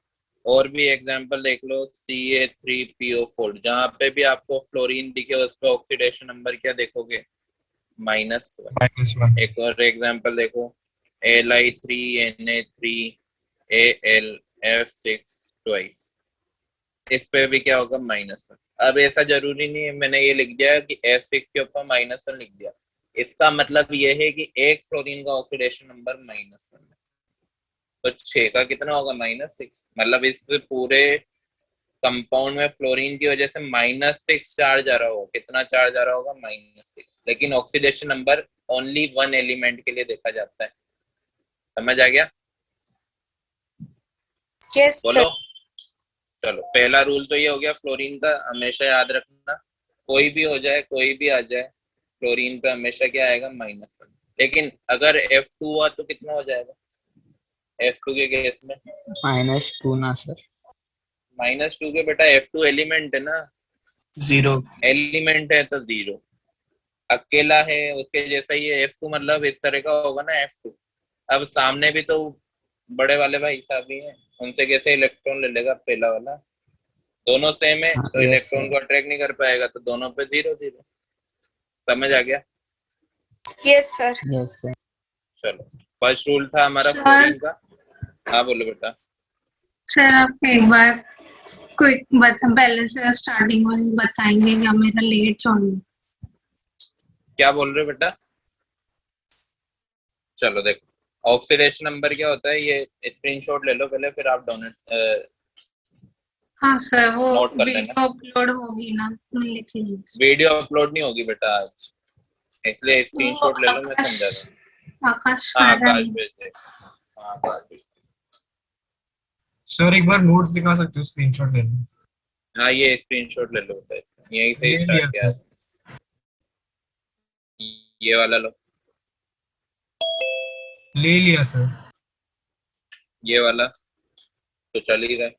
और भी एग्जांपल देख लो, Ca3PO4, जहां पे भी आपको फ्लोरीन दिखे उस पर ऑक्सीडेशन नंबर क्या देखोगे, -1। एक और एग्जांपल देखो, Li3Na3Al F6 इस पे भी क्या होगा, -1। अब ऐसा जरूरी नहीं है मैंने ये लिख दिया कि F6 के ऊपर -1 लिख दिया, इसका मतलब ये है कि एक फ्लोरीन का ऑक्सीडेशन नंबर -1 है, तो 6 का कितना होगा, -6, मतलब इस पूरे कंपाउंड में फ्लोरीन की वजह से -6 चार्ज आ रहा होगा, कितना चार्ज आ रहा होगा, -6, लेकिन ऑक्सीडेशन नंबर ओनली 1 एलिमेंट के लिए देखा जाता है, समझ आ गया, Yes, sir. बोलो? चलो पहला रूल तो ये हो गया फ्लोरीन का, हमेशा याद रखना, कोई भी हो जाए, कोई भी आ जाए, फ्लोरीन पे हमेशा क्या आएगा, -1। लेकिन अगर F2 हुआ तो कितना हो जाएगा, F2 के केस में, -2 ना सर, -2 के बेटा, F2 एलिमेंट है ना, 0। एलिमेंट है तो 0, अकेला है उसके जैसा ही है, F2 मतलब इस तरह का होगा ना F2। अब सामने भी तो बड़े वाले भाई साहब भी हैं, उनसे कैसे इलेक्ट्रॉन ले लेगा पहला वाला, दोनों सेम है तो यस इलेक्ट्रॉन को सर। अट्रैक्ट नहीं कर पाएगा, तो दोनों पे 0 0, समझ आ गया? Yes, sir. Yes sir. चलो फर्स्ट रूल था हमारा सर फ्लोरीन का। हाँ बोलो बेटा। सर आप एक बार क्विक बता, पहले से स्टार्टिंग वाली बताएंगे क्या, मेरा लेट छोड़ना। क्या बोल रहे हो बेटा? चलो देखो, ऑक्सीडेशन नंबर क्या होता है, ये स्क्रीनशॉट ले लो पहले, फिर आप डोनेट हाँ सर, वो नोट कर लेना। वीडियो अपलोड होगी ना, मैं लिख लूंगी। वीडियो अपलोड नहीं होगी बेटा आज, इसलिए स्क्रीनशॉट ले लो, मैं समझा दूँ। आकाश हाँ कर रहा आकाश है। भेज दे, हाँ आकाश भेज दे। सर एक बार नोट्स दिखा सकते हो, स्क्रीनशॉट ले लो। हाँ ये स्क्रीनशॉट ले लो बेटा, इसका यहीं से ले ही लिया स्टार्ट किया सर। है। ये वाला लो, ले लिया सर। ये वाला तो चल ही रहा है,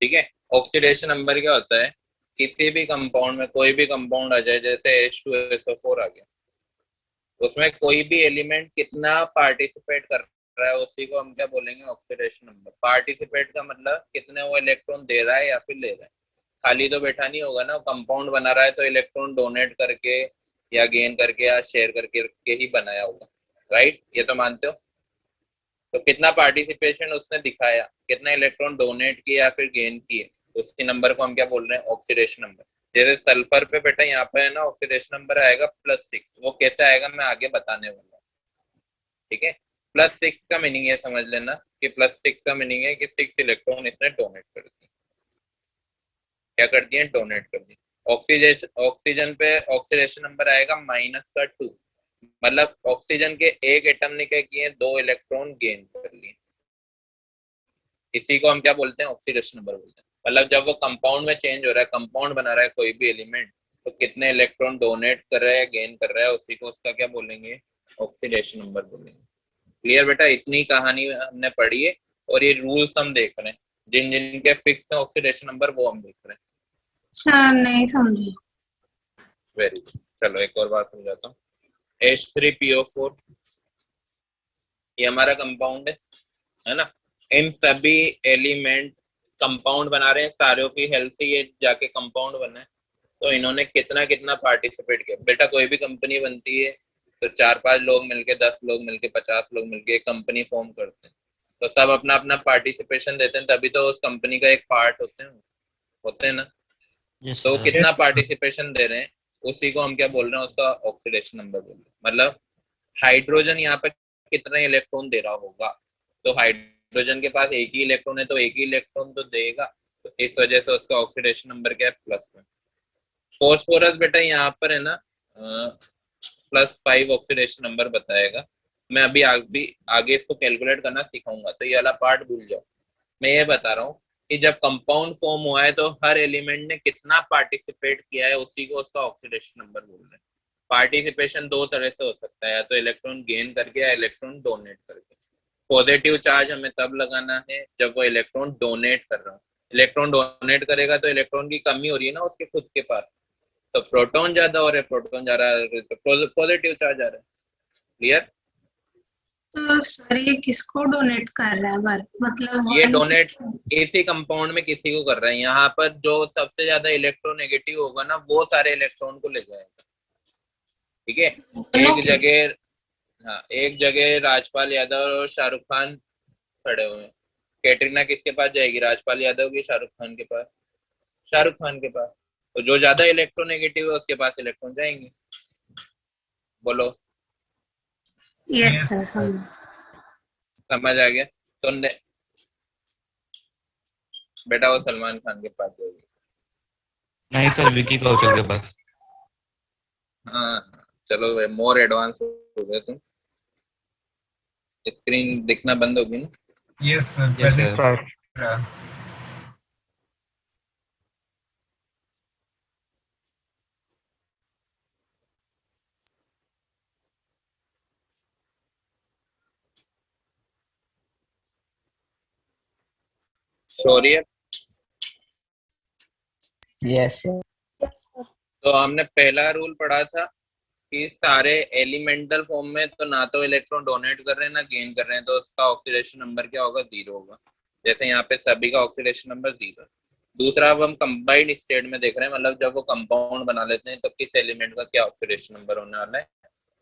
ठीक है। ऑक्सीडेशन नंबर क्या होता है, किसी भी कंपाउंड में कोई भी कंपाउंड आ जाए, जैसे H2SO4 आ गया, उसमें कोई भी एलिमेंट कितना पार्टिसिपेट कर रहा है उसी को हम क्या बोलेंगे, ऑक्सीडेशन नंबर। पार्टिसिपेट का मतलब कितने वो इलेक्ट्रॉन दे रहा है या फिर ले रहा है, खाली तो बैठा नहीं होगा ना, कंपाउंड बना रहा है तो इलेक्ट्रॉन डोनेट करके या गेन करके या शेयर करके ही बनाया होगा, राइट, ये तो मानते हो। तो कितना पार्टिसिपेशन उसने दिखाया, कितना इलेक्ट्रॉन डोनेट किए या फिर गेन किए, उसके नंबर को हम क्या बोल रहे हैं, ऑक्सीडेशन नंबर। जैसे सल्फर पे बेटा यहाँ पे है ना, ऑक्सीडेशन नंबर आएगा +6, वो कैसे आएगा मैं आगे बताने वाला हूँ, ठीक है। +6 का मीनिंग ये समझ लेना कि +6 का मीनिंग है कि 6 इलेक्ट्रॉन इसने डोनेट कर दिए, क्या कर दिए, डोनेट कर दिए। ऑक्सीजन पे ऑक्सीडेशन नंबर आएगा -2, मतलब ऑक्सीजन के एक एटम ने क्या किए, 2 इलेक्ट्रॉन गेन कर लिए। इसी को हम क्या बोलते हैं, ऑक्सीडेशन नंबर बोलते हैं। मतलब जब वो कंपाउंड में चेंज हो रहा है, कंपाउंड बना रहा है कोई भी एलिमेंट, तो कितने इलेक्ट्रॉन डोनेट कर रहा है, गेन कर रहा है, उसी को उसका क्या बोलेंगे, ऑक्सीडेशन नंबर बोलेंगे। क्लियर बेटा, इतनी कहानी हमने पढ़ी है और ये रूल्स हम देख रहे हैं, जिन जिन के फिक्स है ऑक्सीडेशन नंबर वो हम देख रहे हैं। सर नहीं समझे। वेरी गुड, चलो एक और बात समझाता हूँ। H3PO4 ये हमारा कंपाउंड है ना। इन सभी एलिमेंट कंपाउंड बना रहे हैं, सारों की हेल्प से ये जाके कंपाउंड बना है। तो इन्होंने कितना कितना पार्टिसिपेट किया बेटा। कोई भी कंपनी बनती है तो 4-5 लोग मिलके, 10 लोग मिलके, 50 लोग मिलके एक कंपनी फॉर्म करते हैं। तो सब अपना अपना पार्टिसिपेशन देते हैं, तभी तो उस कंपनी का एक पार्ट होते हैं ना। यस तो सर। कितना पार्टिसिपेशन दे रहे हैं, उसी को हम क्या बोल रहे हैं, उसका ऑक्सीडेशन नंबर बोल रहे हैं। मतलब हाइड्रोजन यहाँ पे कितने इलेक्ट्रॉन दे रहा होगा, तो हाइड्रोजन के पास एक ही इलेक्ट्रॉन है तो एक ही इलेक्ट्रॉन तो देगा, तो इस वजह से उसका ऑक्सीडेशन नंबर क्या है, प्लस में। फॉस्फोरस बेटा यहाँ पर है ना +5 ऑक्सीडेशन नंबर बताएगा। मैं अभी आगे इसको कैलकुलेट करना सिखाऊंगा, तो ये वाला पार्ट भूल जाओ। मैं ये बता रहा हूँ कि जब कंपाउंड फॉर्म हुआ है तो हर एलिमेंट ने कितना पार्टिसिपेट किया है, उसी को उसका ऑक्सीडेशन नंबर बोल रहे हैं। पार्टिसिपेशन 2 तरह से हो सकता है, या तो इलेक्ट्रॉन गेन करके या इलेक्ट्रॉन डोनेट करके। पॉजिटिव चार्ज हमें तब लगाना है जब वो इलेक्ट्रॉन डोनेट कर रहा हो। इलेक्ट्रॉन डोनेट करेगा तो इलेक्ट्रॉन की कमी हो रही है ना उसके खुद के पास, तो प्रोटॉन ज्यादा हो रहे, प्रोटॉन जा रहा है तो पॉजिटिव चार्ज आ रहा है। क्लियर। तो सर ये किसको डोनेट कर रहा है मतलब ये वन डोनेट किसको? इसी कंपाउंड में किसी को कर रहे हैं। यहाँ पर जो सबसे ज्यादा इलेक्ट्रोनेगेटिव होगा ना, वो सारे इलेक्ट्रॉन को ले जाएगा। ठीक है। दोनों एक के? जगह, हाँ एक जगह राजपाल यादव और शाहरुख खान खड़े हुए हैं। कैटरीना किसके पास जाएगी, राजपाल यादव की शाहरुख खान के पास? शाहरुख खान के पास। तो जो ज्यादा इलेक्ट्रोनेगेटिव है उसके पास इलेक्ट्रॉन जाएंगे। बोलो। Yes Yes, sir sir. समझ। समझ आ गया। तो बेटा वो सलमान खान के पास जाएगी। नहीं सर, विकी कौशल के पास। हाँ चलो, मोर एडवांस हो गए तुम। स्क्रीन दिखना बंद होगी ना। Yes, sir. Yes Present. Sir. Sir Shaurya, yes Yes, sir. तो हमने पहला रूल पढ़ा था कि सारे एलिमेंटल फॉर्म में तो ना तो इलेक्ट्रॉन डोनेट कर रहे हैं ना गेन कर रहे हैं, तो उसका ऑक्सीडेशन नंबर क्या होगा, 0 होगा। जैसे यहाँ पे सभी का ऑक्सीडेशन नंबर 0। दूसरा, अब हम कंबाइंड स्टेट में देख रहे हैं, मतलब जब वो कंपाउंड बना लेते हैं तो किस एलिमेंट का क्या ऑक्सीडेशन नंबर होने वाला है।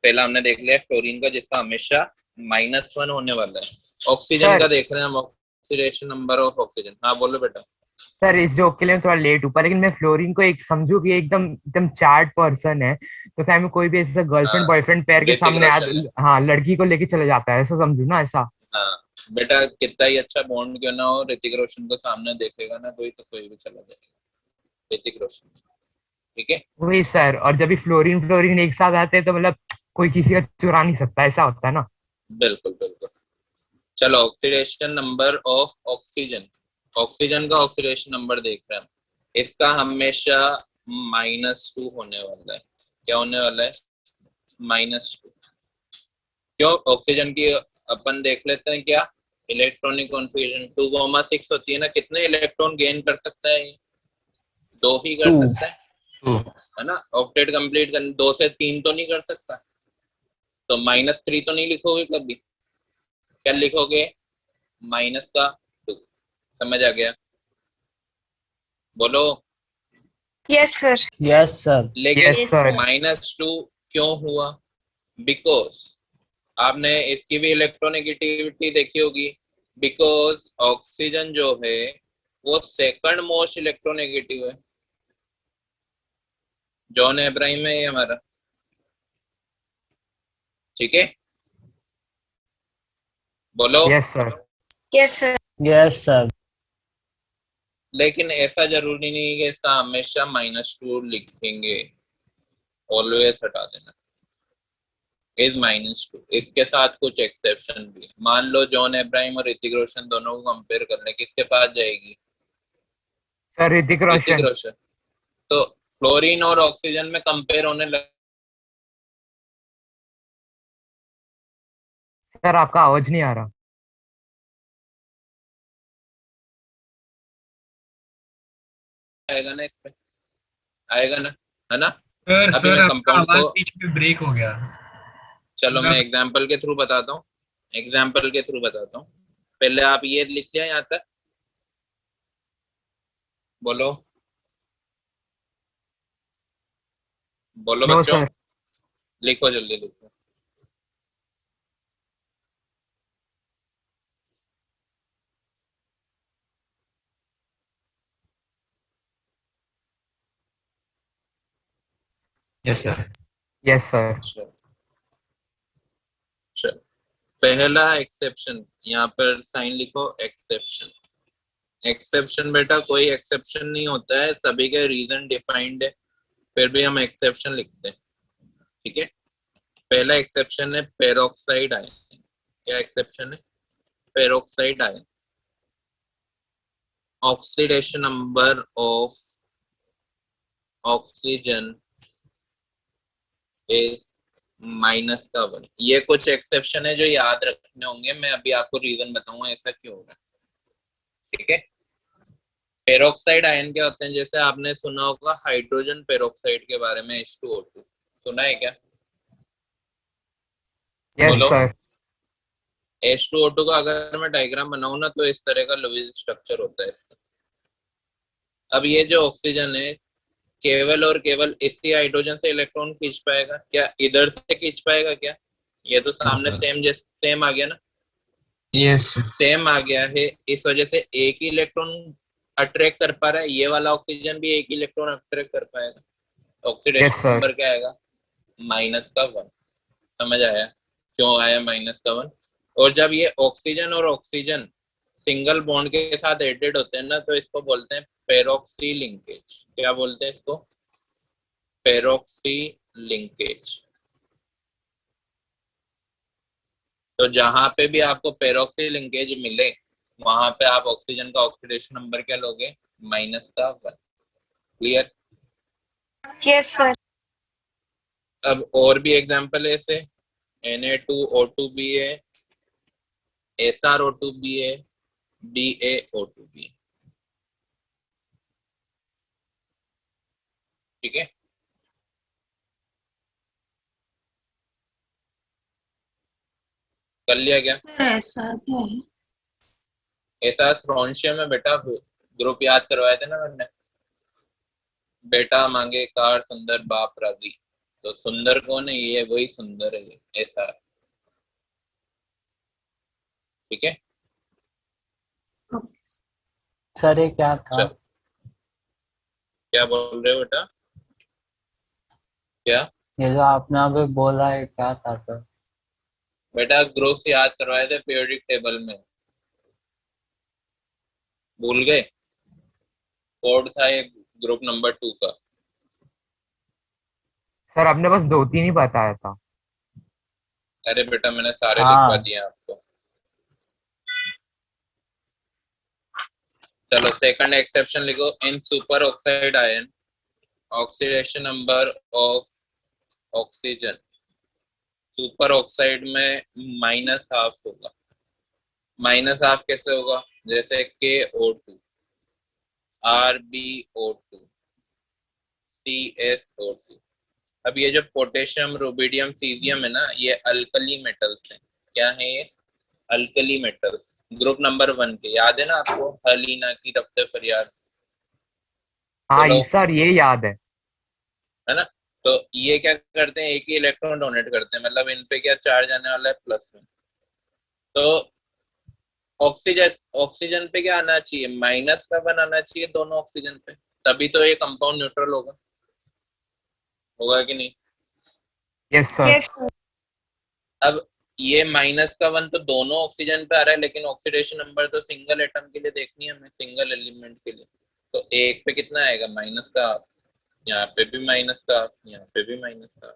पहला हमने देख लिया फ्लोरीन का, जिसका हमेशा -1 होने वाला है। Oxygen sir. का देख रहे हैं हम, ऑक्सीडेशन नंबर ऑफ ऑक्सीजन। हाँ बोलो बेटा। सर इस जोक के लिए मैं थोड़ा लेट हूँ, पर लेकिन मैं फ्लोरीन को एक समझू कि एकदम एकदम चार्ट पर्सन है, तो फिर मैं कोई भी ऐसा गर्लफ्रेंड हाँ बॉयफ्रेंड पैर के ऋतिक सामने रोशन है। हाँ लड़की को लेके चले जाता है, ऐसा समझू ना ऐसा। हाँ बेटा, कितना ही अच्छा बॉन्ड क्यों ना हो, ऋतिक रोशन को सामने देखेगा ना कोई, तो कोई भी चला जाएगा। ऋतिक रोशन। ठीक है। वही सर, और जब भी फ्लोरीन फ्लोरीन एक साथ आते हैं तो मतलब कोई किसी का चुरा नहीं सकता, ऐसा होता है ना। बिल्कुल बिल्कुल। चलो, oxidation number of oxygen. Oxygen का ऑक्सीडेशन नंबर देख रहे हैं हम। इसका हमेशा -2 होने वाला है। क्या होने वाला है, -2। क्यों? ऑक्सीजन की अपन देख लेते हैं क्या, इलेक्ट्रॉनिक कॉन्फ़िगरेशन 2,6 होती है ना। कितने इलेक्ट्रॉन गेन कर सकता है, 2 ही कर 2। सकता है, 2। है ना। ऑक्टेट कंप्लीट करने 2 से 3 तो नहीं कर सकता, तो -3 तो नहीं लिखोगे कभी। क्या लिखोगे, -2। समझ आ गया, बोलो। Yes, sir. Yes sir. लेकिन यस सर। -2 क्यों हुआ, बिकॉज आपने इसकी भी इलेक्ट्रोनेगेटिविटी देखी होगी। बिकॉज ऑक्सीजन जो है वो सेकंड मोस्ट इलेक्ट्रोनेगेटिव है। जॉन इब्राहिम है ये हमारा। ठीक है, बोलो। Yes sir. Yes, sir. Yes sir. लेकिन ऐसा जरूरी नहीं है कि इसका हमेशा -2 लिखेंगे, ऑलवेज हटा देना। इज -2। इसके साथ कुछ एक्सेप्शन भी है। मान लो जॉन अब्राहम और ऋतिक रोशन दोनों को कंपेयर कर ले, किसके पास जाएगी? सर ऋतिक ऋतिक रोशन। रोशन। तो फ्लोरीन और ऑक्सीजन में कंपेयर होने लग सर आपका आवाज नहीं आ रहा। आएगा ना, इस पे आएगा ना, है ना? सर अभी सर मैं आपका कंपाउंड आवाज को, बीच में ब्रेक हो गया। चलो सर मैं एग्जांपल के थ्रू बताता हूँ। एग्जांपल के थ्रू बताता हूँ। पहले आप ये लिख लिया यहाँ तक, बोलो बोलो नो बच्चों, सर। लिखो जल्दी लिखो। Yes sir. Yes sir. चलो चलो, पहला एक्सेप्शन, यहाँ पर साइन लिखो, एक्सेप्शन। एक्सेप्शन बेटा कोई एक्सेप्शन नहीं होता है, सभी के रीजन डिफाइंड है, फिर भी हम एक्सेप्शन लिखते हैं। ठीक है, पहला एक्सेप्शन है पेरोक्साइड आयन। क्या एक्सेप्शन है? Peroxide ion. Oxidation number of oxygen is -1। ये कुछ एक्सेप्शन है जो याद रखने होंगे, मैं अभी आपको रीजन बताऊंगा ऐसा क्यों हो रहा है। ठीक है, पेरोक्साइड आयन क्या होते हैं? जैसे आपने सुना होगा हाइड्रोजन पेरोक्साइड के बारे में, H2O2, सुना है क्या? यस बोलो। सर। H2O2 का अगर मैं डायग्राम बनाऊं ना, तो इस तरह का लुईस स्ट्रक्चर होता है इसका। अब ये जो ऑक्सीजन है, केवल और केवल इसी हाइड्रोजन से इलेक्ट्रॉन खींच पाएगा क्या? इधर से खींच पाएगा क्या? ये तो सामने सर। सेम सेम आ गया ना, यस सेम आ गया है। इस वजह से एक ही इलेक्ट्रॉन अट्रैक्ट कर पा रहा है, ये वाला ऑक्सीजन भी एक ही इलेक्ट्रॉन अट्रैक्ट कर पाएगा। Yes oxidation sir. नंबर क्या आएगा? -1। समझ आया क्यों आया -1? और जब ये ऑक्सीजन और ऑक्सीजन सिंगल बॉन्ड के साथ एडेड होते हैं ना, तो इसको बोलते हैं पेरोक्सी लिंकेज। क्या बोलते हैं इसको? Peroxy linkage. तो जहां पे भी आपको पेरोक्सी लिंकेज मिले, वहां पे आप ऑक्सीजन का ऑक्सीडेशन नंबर क्या लोगे? -1। क्लियर? Yes, sir. अब और भी एग्जांपल है ऐसे, Na2O2 भी है, SrO2 भी है, BaO2 भी है। ठीक है, कर लिया क्या? सर ऐसा क्या है? ऐसा स्ट्रोंशियम में बेटा ग्रुप याद करवाए थे ना मैंने, बेटा मांगे कार सुंदर बाप राजी। तो सुंदर कौन है? ये वही सुंदर है, ये ऐसा। ठीक है, सर ये क्या था? चल, क्या बोल रहे हो बेटा? क्या ये जो आपने अभी बोला है क्या था सर? बेटा ग्रुप याद करवाए थे पीरियोडिक टेबल में, भूल गए? कोड था ये ग्रुप नंबर 2 का। सर आपने बस 2-3 ही बताया था। अरे बेटा मैंने सारे लिखवा हाँ दिए आपको। चलो सेकंड एक्सेप्शन लिखो। In super oxide ion oxidation number of oxygen super oxide में -12 होगा। -12 कैसे होगा? जैसे KO2, RbO2, CSO2। अब ये जो पोटेशियम, रुबिडियम, सीजियम है ना, ये अल्कली मेटल्स हैं। क्या है ये? Alkali metals. ग्रुप नंबर 1 के याद है ना आपको? हलीना की रब से फरियाद। हाँ बोलो, सर ये याद है। है ना? तो ये क्या करते हैं? एक ही इलेक्ट्रॉन डोनेट करते हैं, मतलब इन पे क्या चार्ज आने वाला है? प्लस में। तो ऑक्सीजन ऑक्सीजन पे क्या आना चाहिए? -1 आना चाहिए दोनों ऑक्सीजन पे, तभी तो ये कंपाउंड न्यूट्रल होगा। होगा कि नहीं? Yes sir. Yes, sir. अब ये -1 तो दोनों ऑक्सीजन पे आ रहा है, लेकिन ऑक्सीडेशन नंबर तो सिंगल एटम के लिए देखनी है हमें, सिंगल एलिमेंट के लिए। तो एक पे कितना आएगा? -1। यहाँ पे भी -1, यहाँ पे भी -1।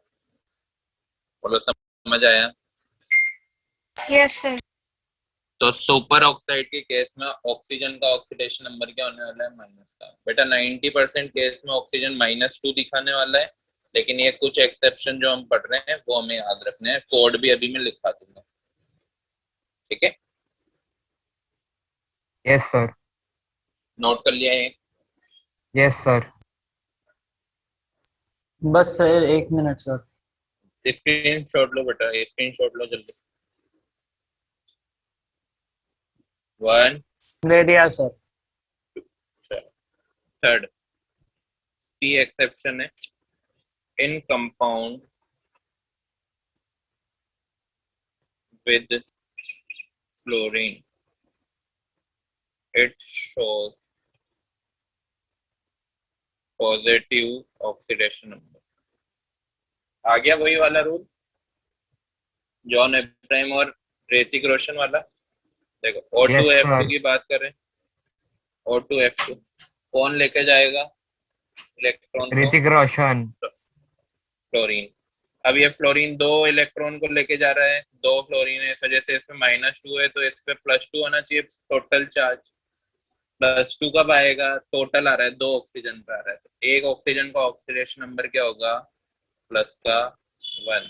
बोलो समझ आया? Yes sir. तो सुपर ऑक्साइड के केस में ऑक्सीजन का ऑक्सीडेशन नंबर क्या होने वाला है? माइनस का। बेटा 90% केस में ऑक्सीजन -2 दिखाने वाला है, लेकिन ये कुछ एक्सेप्शन जो हम पढ़ रहे हैं वो हमें याद रखने हैं। कोड भी अभी मैं लिखा दूंगा, ठीक है? Yes sir. नोट कर लिया है? Yes sir. बस sir 1 minute sir. Screenshot लो बेटा, स्क्रीन शॉट लो जल्दी। 1 ले लिया सर। थर्ड सी एक्सेप्शन है, in compound with fluorine it shows positive oxidation number। आ गया वही वाला रूल जॉन इब्राहिम और ऋतिक रोशन वाला। देखो O2F2 की बात करें, O2F2 कौन लेके जाएगा इलेक्ट्रॉन को? ऋतिक रोशन। फ्लोरीन। अब ये फ्लोरीन 2 इलेक्ट्रॉन को लेके जा रहा है, 2 फ्लोरीन है, इस वजह से इसमें -2 है, तो इस पे +2 आना चाहिए टोटल चार्ज। +2 कब आएगा? टोटल आ रहा है 2 ऑक्सीजन पे आ रहा है, तो एक ऑक्सीजन का ऑक्सीडेशन नंबर क्या होगा? +1।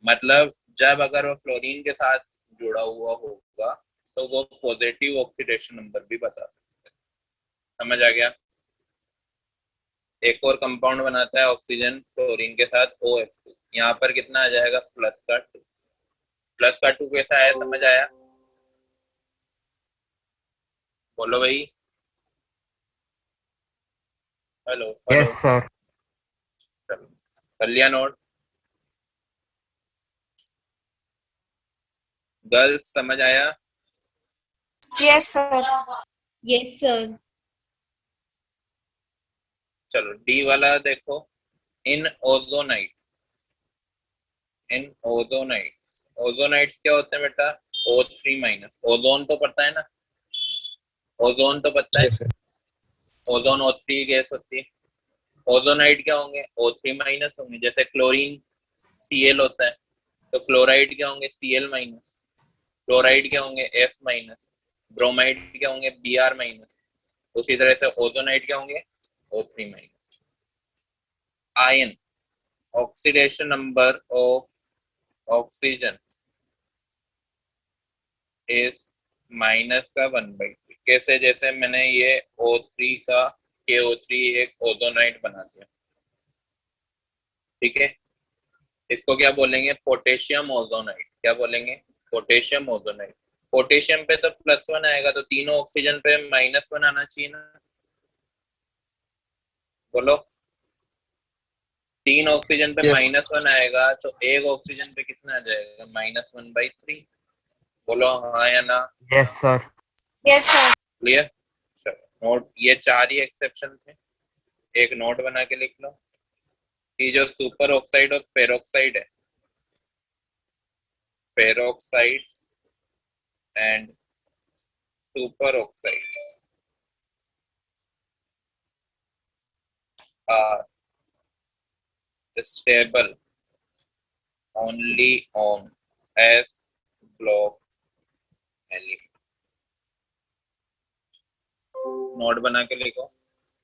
मतलब जब अगर वो फ्लोरीन के साथ जुड़ा हुआ होगा तो वो पॉजिटिव ऑक्सीडेशन नंबर भी बता सकते हैं। समझ आ गया? एक और कंपाउंड बनाता है ऑक्सीजन फ्लोरीन के साथ OF2, यहाँ पर कितना आ जाएगा? +2 कैसा आया? समझ आया? बोलो भाई। Hello hello. Yes sir. चलो कर लिया नोट? गर्ल्स समझ आया? Yes sir. Yes, sir. चलो डी वाला देखो, इन ओजोनाइट। इन ओजोनाइट्स, ओजोनाइट्स क्या होते हैं बेटा? O3-। ओजोन तो पता है ना? ओजोन तो पता है? ओजोन O3 गैस होती है। ओजोनाइट क्या होंगे? O3- होंगे। जैसे क्लोरीन Cl होता है, तो क्लोराइड क्या होंगे? Cl-। क्लोराइड क्या होंगे? F-। ब्रोमाइड क्या होंगे? Br-। उसी तरह से ओजोनाइट क्या होंगे? O3-। Ion, oxidation number of oxygen is -1/3। कैसे? जैसे मैंने ये O3 का KO3 एक ओजोनाइट बना दिया, ठीक है? इसको क्या बोलेंगे? Potassium ozonide. क्या बोलेंगे? Potassium ozonide. पोटेशियम पे तो +1 आएगा, तो तीनों ऑक्सीजन पे -1 आना चाहिए ना? बोलो। 3 ऑक्सीजन पे -1 आएगा, तो एक ऑक्सीजन पे कितना आ जाएगा? -1/3। बोलो हाँ या ना? Yes sir. Yes sir. Clear? चलो नोट, ये 4 ही एक्सेप्शन थे, एक नोट बना के लिख लो कि जो सुपर ऑक्साइड और पेरोक्साइड है, peroxide and superoxide are stable only on S block element। Note बना के लिखो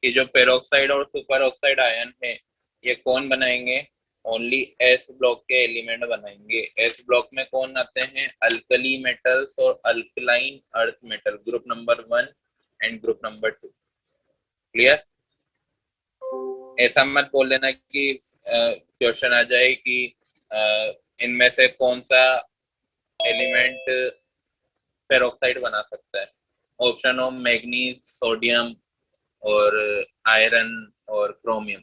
कि जो पेरोक्साइड और सुपर ऑक्साइड आयन है ये कौन बनाएंगे? ओनली S ब्लॉक के एलिमेंट बनाएंगे। S ब्लॉक में कौन आते हैं? अल्कली मेटल्स और alkaline earth metal, group number 1 and group number 2। Clear? ऐसा मत बोल देना कि क्वेश्चन आ जाए कि इनमें से कौन सा एलिमेंट पेरोक्साइड बना सकता है। ऑप्शन हो मैग्नीज, सोडियम और आयरन और क्रोमियम,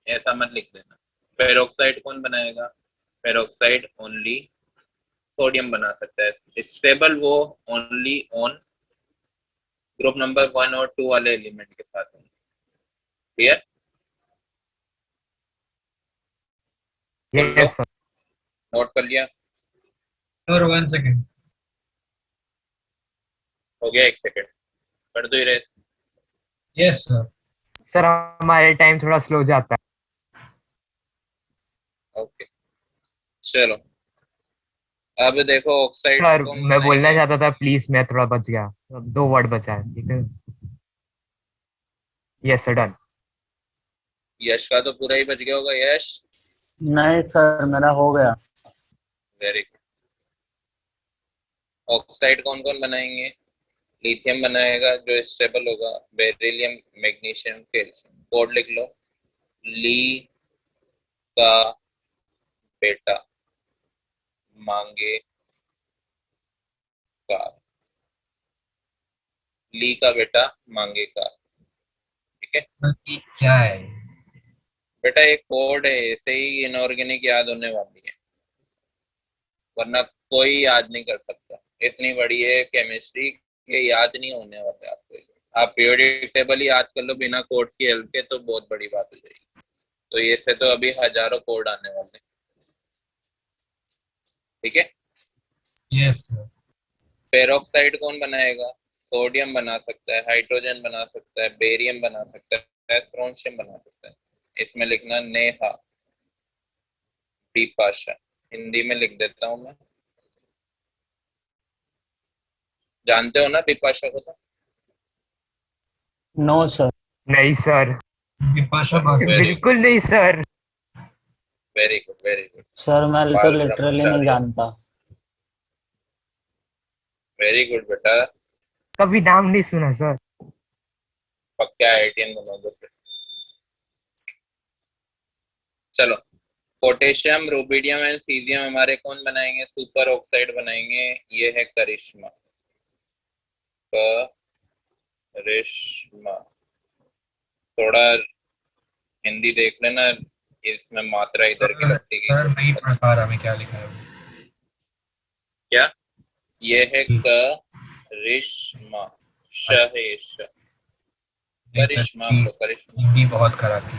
ऐसा मत लिख देना। पेरोक्साइड कौन बनाएगा? पेरोक्साइड ओनली सोडियम बना सकता है। स्टेबल वो ओनली ऑन ग्रुप नंबर 1 और 2 वाले एलिमेंट के साथ होंगे। क्लियर? Yes sir. नोट कर लिया? और 1 सेकंड। हो गया? 1 सेकंड कर दो इरेज। Yes sir. सर हमारे टाइम थोड़ा स्लो जाता है। ओके चलो अब देखो ऑक्साइड सर को हम मैं बोलना बनाएंगे। चाहता था प्लीज, मैं थोड़ा बच गया। अब 2 वर्ड बचा है, ठीक है। Yes sir, done. यश का तो पूरा ही बच गया होगा। यश नहीं सर मेरा हो गया। Very good. ऑक्साइड कौन कौन बनाएंगे? लिथियम बनाएगा जो स्टेबल होगा, बेरिलियम, मैग्नीशियम, कैल्शियम। कोड लिख लो। ली का बेटा मांगे का। ली का बेटा मांगे का। ठीक है ये क्या है? बेटा, एक कोड है, ऐसे ही इनऑर्गेनिक याद होने वाली है, वरना कोई याद नहीं कर सकता। इतनी बड़ी है केमिस्ट्री, ये याद नहीं होने वाला आपको। आप पीरियोडिक टेबल ही याद कर लो बिना कोड की हेल्प के, तो बहुत बड़ी बात हो जाएगी। तो ये से तो अभी हजारों कोड आने वाले। ठीक है। Yes sir. पेरोक्साइड कौन बनाएगा? सोडियम बना सकता है, हाइड्रोजन बना सकता है, बेरियम बना सकता है, स्ट्रोंशियम बना सकता है। इसमें लिखना नेहा बिपाशा, हिंदी में लिख देता हूं मैं। जानते हो ना बिपाशा को? तो नो सर। नहीं सर, बिपाशा बासु। बिल्कुल नहीं sir. Very good, very good. Sir मैं तो बाल लिटरली नहीं ब्रह्मचारी, जानता। वेरी गुड बेटा। कभी नाम नहीं सुना सर। पक्का आईटीएन बनोगे फिर। चलो, पोटेशियम, रुबिडियम एंड सीजियम हमारे कौन बनाएंगे? सुपर ऑक्साइड बनाएंगे। ये है करिश्मा। करिश्मा। थोड़ा हिंदी देख लेना, इसमें मात्रा इधर की लगती है। सर नहीं पढ़ पा रहा मैं क्या लिखा है। क्या? ये है करिश्मा। शहेश करिश्मा, हिंदी करिश्मा। हिंदी बहुत खराब थी।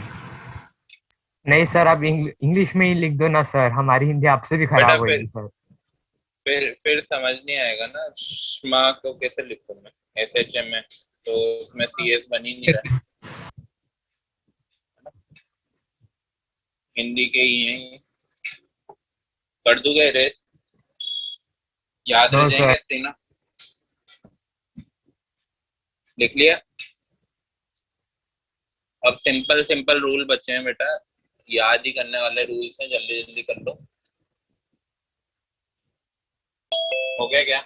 नहीं सर, आप इंग्लिश में ही लिख दो ना सर, हमारी हिंदी आपसे भी बेटा खराब होगी सर। फिर समझ नहीं आएगा ना। श्मा को कैसे लिखूं मैं? SHM में तो उसमें CS बन ही नहीं रहा। हिंदी के ही हैं, कर दूंगा रे, याद रह नो जाएंगे सर। ऐसे ना। लिख लिया। अब सिंपल सिंपल रूल बचे हैं बेटा, याद ही करने वाले रूल्स हैं, जल्दी जल्दी कर लो। हो गया क्या?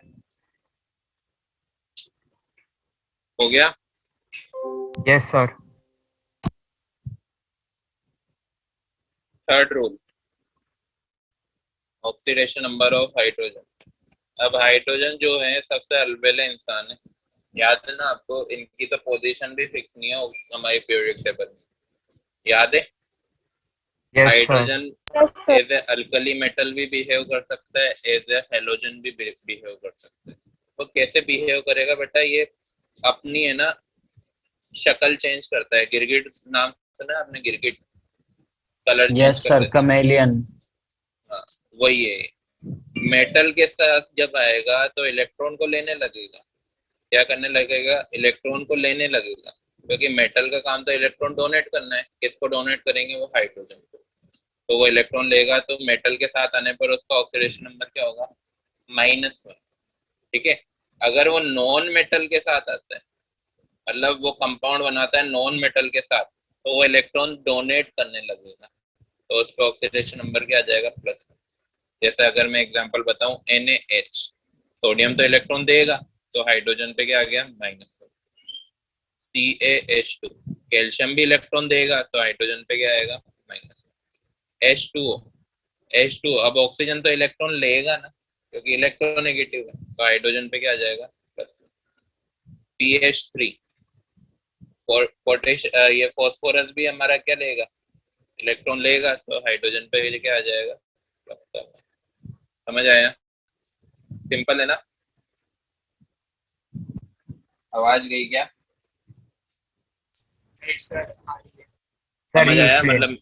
हो गया। Yes sir. Third rule, oxidation number of hydrogen. अब हाइड्रोजन जो है सबसे अलबेले इंसान है, याद है ना आपको? इनकी तो पोजीशन भी फिक्स नहीं है हमारी पीरियोडिक टेबल में, याद है? Yes sir. Hydrogen as a alkali metal भी बिहेव कर सकता है, एज ए हेलोजन भी बिहेव कर सकता है। तो कैसे बिहेव करेगा बेटा? ये अपनी है ना शक्ल चेंज करता है। गिरगिट नाम सुना आपने? गिरगिट कलर चेंज यस कर सर, देता है। कमेलियन। हाँ, वही है। मेटल के साथ जब आएगा तो इलेक्ट्रॉन को लेने लगेगा। क्या करने लगेगा? इलेक्ट्रॉन को लेने लगेगा, क्योंकि मेटल का काम तो इलेक्ट्रॉन डोनेट करना है। किसको डोनेट करेंगे? वो हाइड्रोजन को। तो वो इलेक्ट्रॉन लेगा, तो मेटल के साथ आने पर उसका ऑक्सीडेशन नंबर क्या होगा? -1। ठीक है। अगर वो नॉन मेटल के साथ आता है, मतलब वो कंपाउंड बनाता है नॉन मेटल के साथ, तो वो इलेक्ट्रॉन डोनेट करने लगेगा, तो उसका ऑक्सीडेशन नंबर क्या आ जाएगा? प्लस। जैसे अगर मैं एग्जांपल बताऊं, NaH, सोडियम तो इलेक्ट्रॉन देगा, तो हाइड्रोजन पे क्या आ गया? -। CaH2, कैल्शियम भी इलेक्ट्रॉन देगा, तो हाइड्रोजन पे क्या आएगा? -H2O। H2, अब ऑक्सीजन तो इलेक्ट्रॉन लेगा ना, क्योंकि इलेक्ट्रोनेगेटिव है, तो हाइड्रोजन पे क्या आ जाएगा? प्लस। PH3, पोटेश ये फॉस्फोरस भी हमारा क्या लेगा? इलेक्ट्रॉन लेगा, तो हाइड्रोजन पे क्या आ जाएगा? प्लस। समझ आया? सिंपल है ना? आवाज गई क्या? सर समझ ये आया? explain। मतलब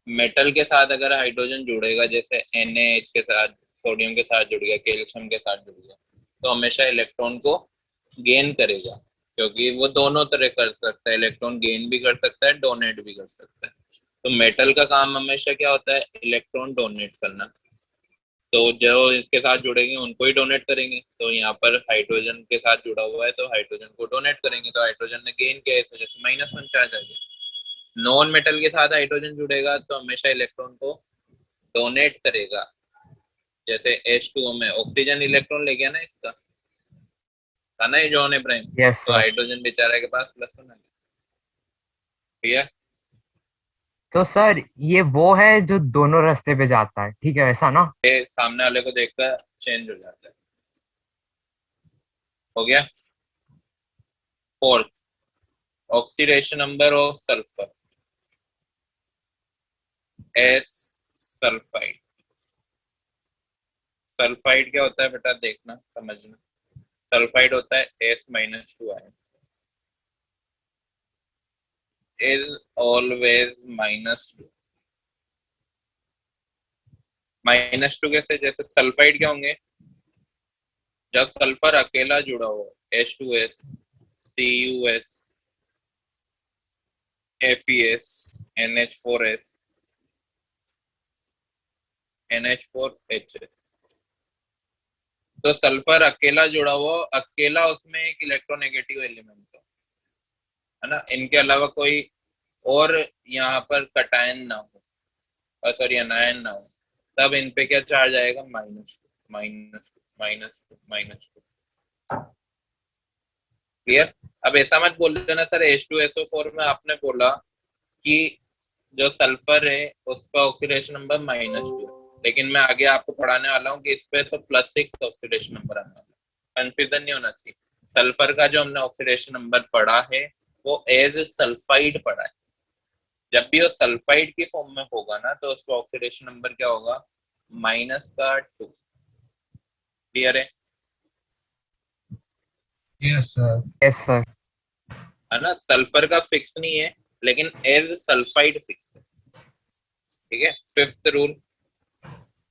मेटल के साथ अगर हाइड्रोजन जुड़ेगा, जैसे NaH के साथ, सोडियम के साथ जुड़ गया, कैल्शियम के साथ जुड़ गया, तो हमेशा इलेक्ट्रॉन को गेन करेगा, क्योंकि वो दोनों तरह कर सकता है। इलेक्ट्रॉन गेन भी कर सकता है, डोनेट भी कर सकता है। तो मेटल का काम हमेशा क्या होता है? इलेक्ट्रॉन डोनेट करना। तो जो इसके साथ जुड़ेंगे उनको ही डोनेट करेंगे। तो यहाँ पर हाइड्रोजन के साथ जुड़ा हुआ है तो हाइड्रोजन को डोनेट करेंगे, तो हाइड्रोजन ने गेन किया, इस वजह से -1 चार्ज आ गया। नॉन मेटल के साथ हाइड्रोजन जुड़ेगा तो हमेशा इलेक्ट्रॉन को डोनेट करेगा। जैसे H2O में ऑक्सीजन इलेक्ट्रॉन ले गया ना इसका, था ना ये जॉन इब्राहिम, यस तो सर। हाइड्रोजन बेचारे के पास +1 आ गया। क्लियर? तो सर ये वो है जो दोनों रास्ते पे जाता है, ठीक है वैसा ना? ये सामने वाले को देखकर चेंज हो जाता है। हो गया। Fourth, oxidation number of sulphur S sulphide. Sulphide क्या होता है बेटा, देखना समझना। सल्फाइड होता है S-2 आयन, is always -2। -2 कैसे? जैसे सल्फाइड क्या होंगे, जब सल्फर अकेला जुड़ा हो H2S, CuS, FeS, NH4S, NH4HS, तो सल्फर अकेला जुड़ा हुआ, अकेला उसमें एक इलेक्ट्रोनेगेटिव एलिमेंट है ना, इनके अलावा कोई और यहाँ पर कटायन ना हो, सॉरी अनायन ना हो, तब इन पे क्या चार्ज आएगा, -2। क्लियर? अब ऐसा मत बोल देना सर H2SO4 में आपने बोला कि जो सल्फर है उसका ऑक्सीडेशन नंबर -2, लेकिन मैं आगे आपको पढ़ाने वाला हूँ कि इस पे तो +6 ऑक्सीडेशन नंबर आने वाला है। कंफ्यूजन नहीं होना चाहिए। सल्फर का जो हमने ऑक्सीडेशन नंबर पढ़ा है वो एज सल्फाइड पढ़ा है। जब भी वो सल्फाइड की फॉर्म में होगा ना तो उसका ऑक्सीडेशन नंबर क्या होगा, -2। क्लियर है? Yes sir. Yes sir. है ना, सल्फर का फिक्स नहीं है लेकिन एज सल्फाइड फिक्स है। ठीक है। Fifth rule,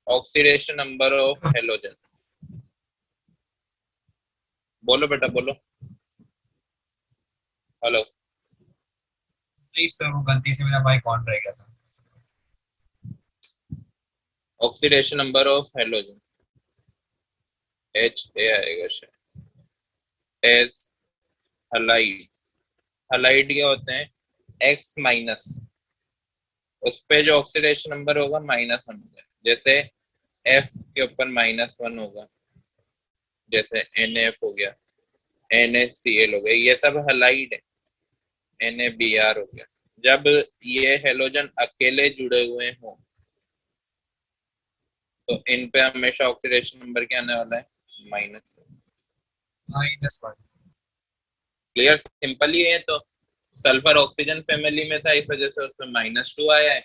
oxidation number of halogen. बोलो बेटा बोलो। हेलो। नहीं सर, वो गलती से मेरा माइक ऑन रह गया था। Oxidation number of halogen HA आएगा शायद। As halide. हलाइड क्या होते हैं, X-, उस पे जो ऑक्सीडेशन नंबर होगा -1 होगा। जैसे F के ऊपर -1 होगा, जैसे NF हो गया, NaCl हो गया, ये सब हलाइड है। NaBr हो गया। जब ये हेलोजन अकेले जुड़े हुए हों तो इन पे हमेशा ऑक्सीडेशन नंबर क्या आने वाला है, -1। क्लियर? सिंपल ही है। तो सल्फर ऑक्सीजन फैमिली में था इस वजह से उसमें -2 आया है,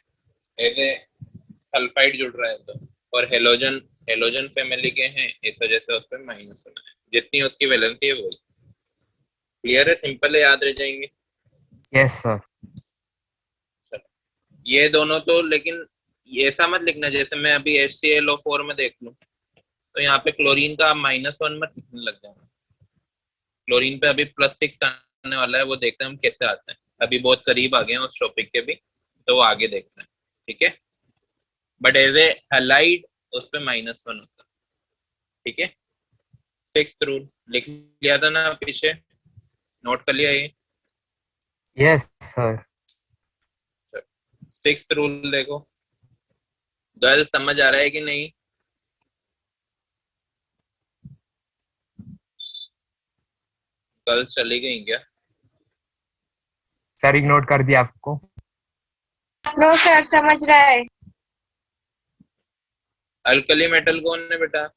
सल्फाइड जुड़ रहा है तो, और हेलोजन हेलोजन फैमिली के हैं इस वजह से उस पर -1 है। जितनी उसकी वैलेंसी है वही। क्लियर है? सिंपल है, याद रह जाएंगे। Yes sir. ये दोनों तो, लेकिन ये ऐसा मत लिखना जैसे मैं अभी HClO4 में देख लूं तो यहाँ पे क्लोरीन का -1 मत लिखने लग जाना। क्लोरीन पे अभी +6 आने वाला है, वो देखते हैं हम कैसे आते हैं। अभी बहुत करीब आ गए हैं उस टॉपिक के भी, तो वो आगे देखते हैं। ठीक है। बट एज ए हैलाइड उस पे -1 होता है। ठीक है। 6th रूल लिख लिया था ना पीछे, नोट कर लिया ये? Yes sir. 6th रूल देखो, गर्ल समझ आ रहा है कि नहीं? गर्ल चली गई क्या? सर इग्नोर कर दिया आपको। नो सर, समझ रहा है। अल्कली मेटल कौन है बेटा?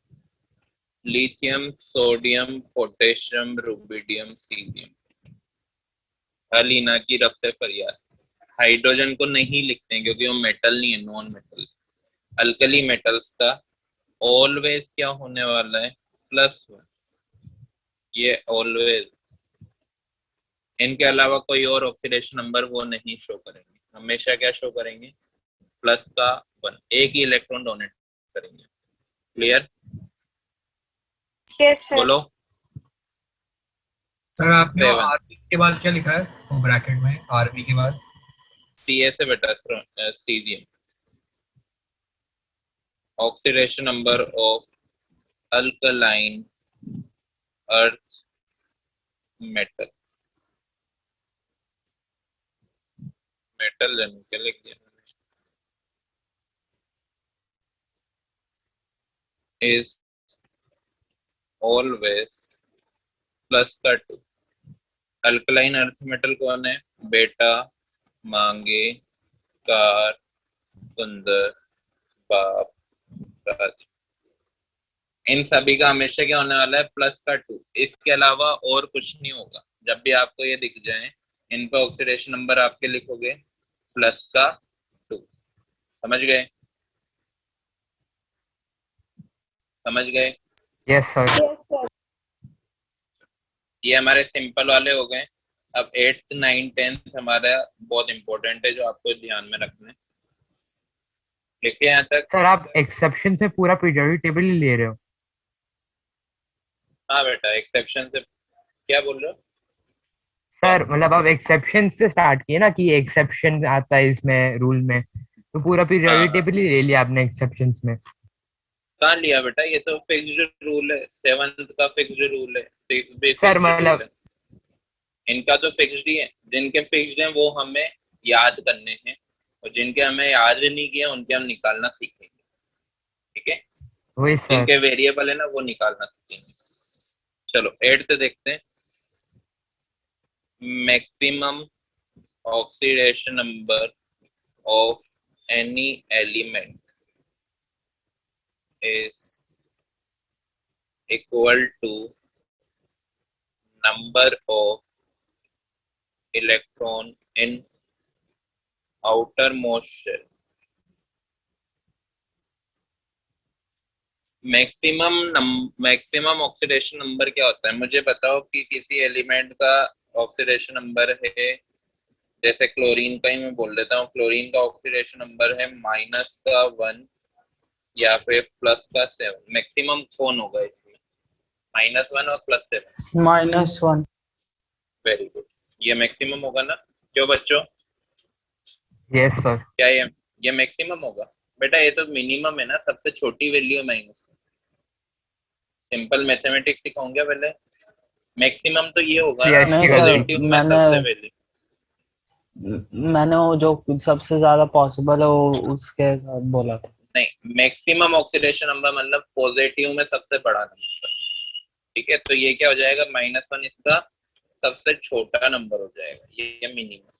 Lithium, sodium, potassium, rubidium, caesium. Alina की रब से फरियाद, हाइड्रोजन को नहीं लिखते हैं क्योंकि वो मेटल नहीं है, नॉन मेटल। अल्कली मेटल्स का ऑलवेज क्या होने वाला है, +1। ये ऑलवेज, इनके अलावा कोई और ऑक्सीडेशन नंबर वो नहीं शो करेंगे, हमेशा क्या शो करेंगे, +1। एक ही इलेक्ट्रॉन डोनेट करेंगे। क्लियर? Yes sir. बोलो। सर आपने 7 आरबी के बाद क्या लिखा है वो ब्रैकेट में, आरबी के बाद? Ca से बेटा caesium. Oxidation number of alkaline earth metal, metal जन के लिख दिया is always प्लस का 2। अल्कलाइन अर्थ मेटल कौन है? बेटा, मांगे, कार, सुंदर, बाप, राज। इन सभी का हमेशा क्या होने वाला है? प्लस का 2। इसके अलावा और कुछ नहीं होगा। जब भी आपको ये दिख जाए इन पर ऑक्सीडेशन नंबर आपके लिखोगे प्लस का 2। समझ गए? समझ गए? Yes sir. Yes, sir. ये हमारे सिंपल वाले हो गए। अब 8th 9th 10th हमारा बहुत इंपॉर्टेंट है, जो आपको ध्यान में रखना है। लिखिए यहाँ तक। सर आप एक्सेप्शन से पूरा पीरियोडिक टेबल ही ले रहे हो? हाँ बेटा, एक्सेप्शन से क्या बोल रहे हो? सर मतलब आप एक्सेप्शन से स्टार्ट किए ना कि एक्सेप्शन आता है इसमें रूल में, तो पूरा पीरियोडिक हाँ। टेबल ही ले लिया आपने एक्सेप्शंस में? कहाँ लिया बेटा? ये तो फिक्स्ड रूल है। 7th का फिक्स्ड रूल है, 6th भी सर fixed मतलब- rule है। इनका तो फिक्स्ड ही है। जिनके फिक्स्ड हैं वो हमें याद करने हैं, और जिनके हमें याद नहीं किए उनके हम निकालना सीखेंगे। ठीक है? वही सर। जिनके वेरिएबल है ना वो निकालना सीखेंगे। चलो 8th देखते हैं। Maximum oxidation number of any element is equal to number of electron in outermost shell। Maximum oxidation number क्या होता है? मुझे बताओ कि किसी एलिमेंट का ऑक्सीडेशन नंबर है, जैसे क्लोरीन का ही मैं बोल देता हूँ। क्लोरीन का ऑक्सीडेशन नंबर है -1 या फिर प्लस का 7। मैक्सिमम कौन होगा इसमें? -1 और +7। -1। वेरी गुड, ये मैक्सिमम होगा ना? क्यों बच्चों? Yes sir. क्या ये मैक्सिमम होगा? बेटा ये तो मिनिमम है ना, सबसे छोटी वैल्यू है माइनस। सिंपल मैथमेटिक्स सिखाऊंगा पहले। मैक्सिमम तो ये होगा ना, नहीं सर, पॉजिटिव में सबसे वैल्यू। मैंने वो जो सबसे ज्यादा पॉसिबल है वो उसके साथ बोला था। नहीं, मैक्सिमम ऑक्सीडेशन नंबर मतलब पॉजिटिव में सबसे बड़ा नंबर। ठीक है, तो ये क्या हो जाएगा? -1 इसका सबसे छोटा नंबर हो जाएगा, ये मिनिमम।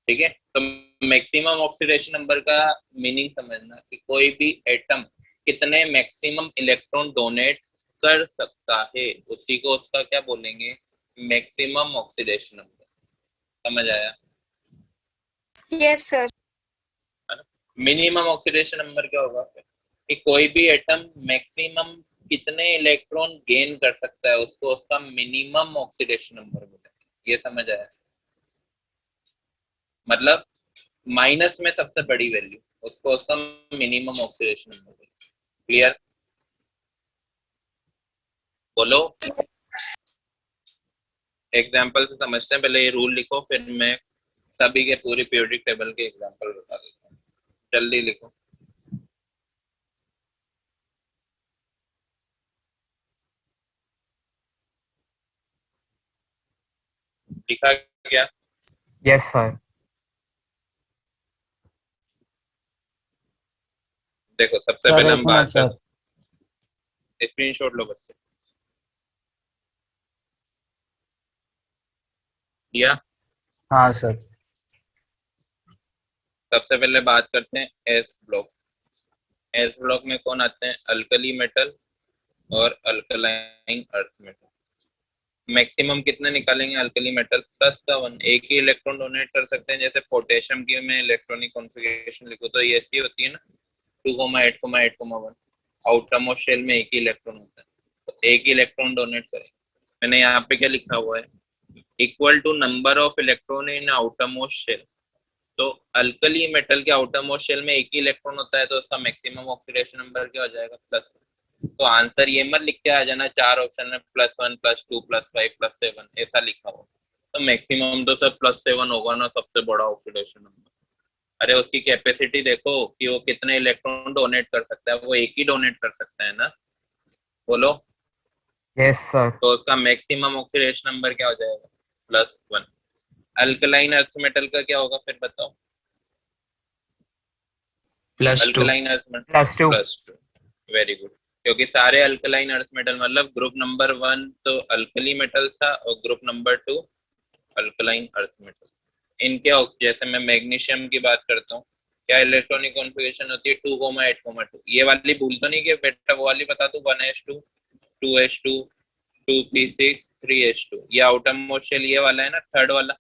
ठीक है, तो मैक्सिमम ऑक्सीडेशन नंबर का मीनिंग समझना कि कोई भी एटम कितने मैक्सिमम इलेक्ट्रॉन डोनेट कर सकता है, उसी को उसका क्या बोलेंगे? Maximum oxidation number. समझ आया? Yes sir. Minimum oxidation number क्या होगा? कि कोई भी एटम मैक्सिमम कितने इलेक्ट्रॉन गेन कर सकता है, उसको उसका मिनिमम ऑक्सीडेशन नंबर बोलेंगे। ये समझ आया? मतलब माइनस में सबसे बड़ी वैल्यू, उसको उसका मिनिमम ऑक्सीडेशन नंबर बोलेंगे। क्लियर? बोलो। एग्जाम्पल से समझते हैं। पहले ये रूल लिखो, फिर मैं सभी के पूरी पीरियोडिक टेबल के एग्जाम्पल बता देता हूँ। जल्दी लिखो। लिखा क्या? Yes sir. देखो सबसे सर पहले एक हम मिनट बात सर। करते, स्क्रीनशॉट लो बच्चे। लिया? हाँ सर। सबसे पहले बात करते हैं एस ब्लॉक। एस ब्लॉक में कौन आते हैं? अल्कली मेटल और अल्कलाइन अर्थ मेटल। मैक्सिमम कितने निकालेंगे? अल्कली मेटल +1, एक ही इलेक्ट्रॉन डोनेट कर सकते हैं। जैसे पोटेशियम की मैं इलेक्ट्रॉनिक कॉन्फ़िगरेशन लिखूं तो ये ऐसी होती है ना, 2,8,8,1। आउटर मोस्ट शेल में एक ही इलेक्ट्रॉन होता है, तो एक ही इलेक्ट्रॉन डोनेट करेंगे। मैंने यहाँ पे क्या लिखा हुआ है? Equal to number of electron in outermost shell. तो अल्कली मेटल के आउटर मोस्ट शेल में एक ही इलेक्ट्रॉन होता है, तो उसका मैक्सिमम ऑक्सीडेशन नंबर क्या हो जाएगा? +1। तो आंसर ये मत लिख के आ जाना 4 ऑप्शन में +1 +2 +5 +7 ऐसा लिखा हो, तो मैक्सिमम तो सर +7 होगा ना, सबसे बड़ा ऑक्सीडेशन नंबर। अरे उसकी कैपेसिटी देखो कि वो कितने इलेक्ट्रॉन डोनेट कर सकता है, वो एक ही डोनेट कर सकता है ना, बोलो। Yes sir. तो उसका मैक्सिमम ऑक्सीडेशन नंबर क्या हो जाएगा? +1। अल्कलाइन अर्थ मेटल का क्या होगा फिर बताओ? +2। Alkaline earth metal +2। +2। Very good. क्योंकि सारे अल्कलाइन अर्थ मेटल मतलब ग्रुप नंबर 1 तो अल्कली मेटल था और group number 2 alkaline earth metal. इनके जैसे मैं मैग्नीशियम की बात करता हूँ, क्या इलेक्ट्रॉनिक कॉन्फ़िगरेशन होती है? 2,8,2। ये वाली भूल तो नहीं कि बेटा वो वाली बता दूं, 1s2 2s2 2p6 3s2। ये आउटर मोस्ट शेल ये वाला है ना, थर्ड वाला,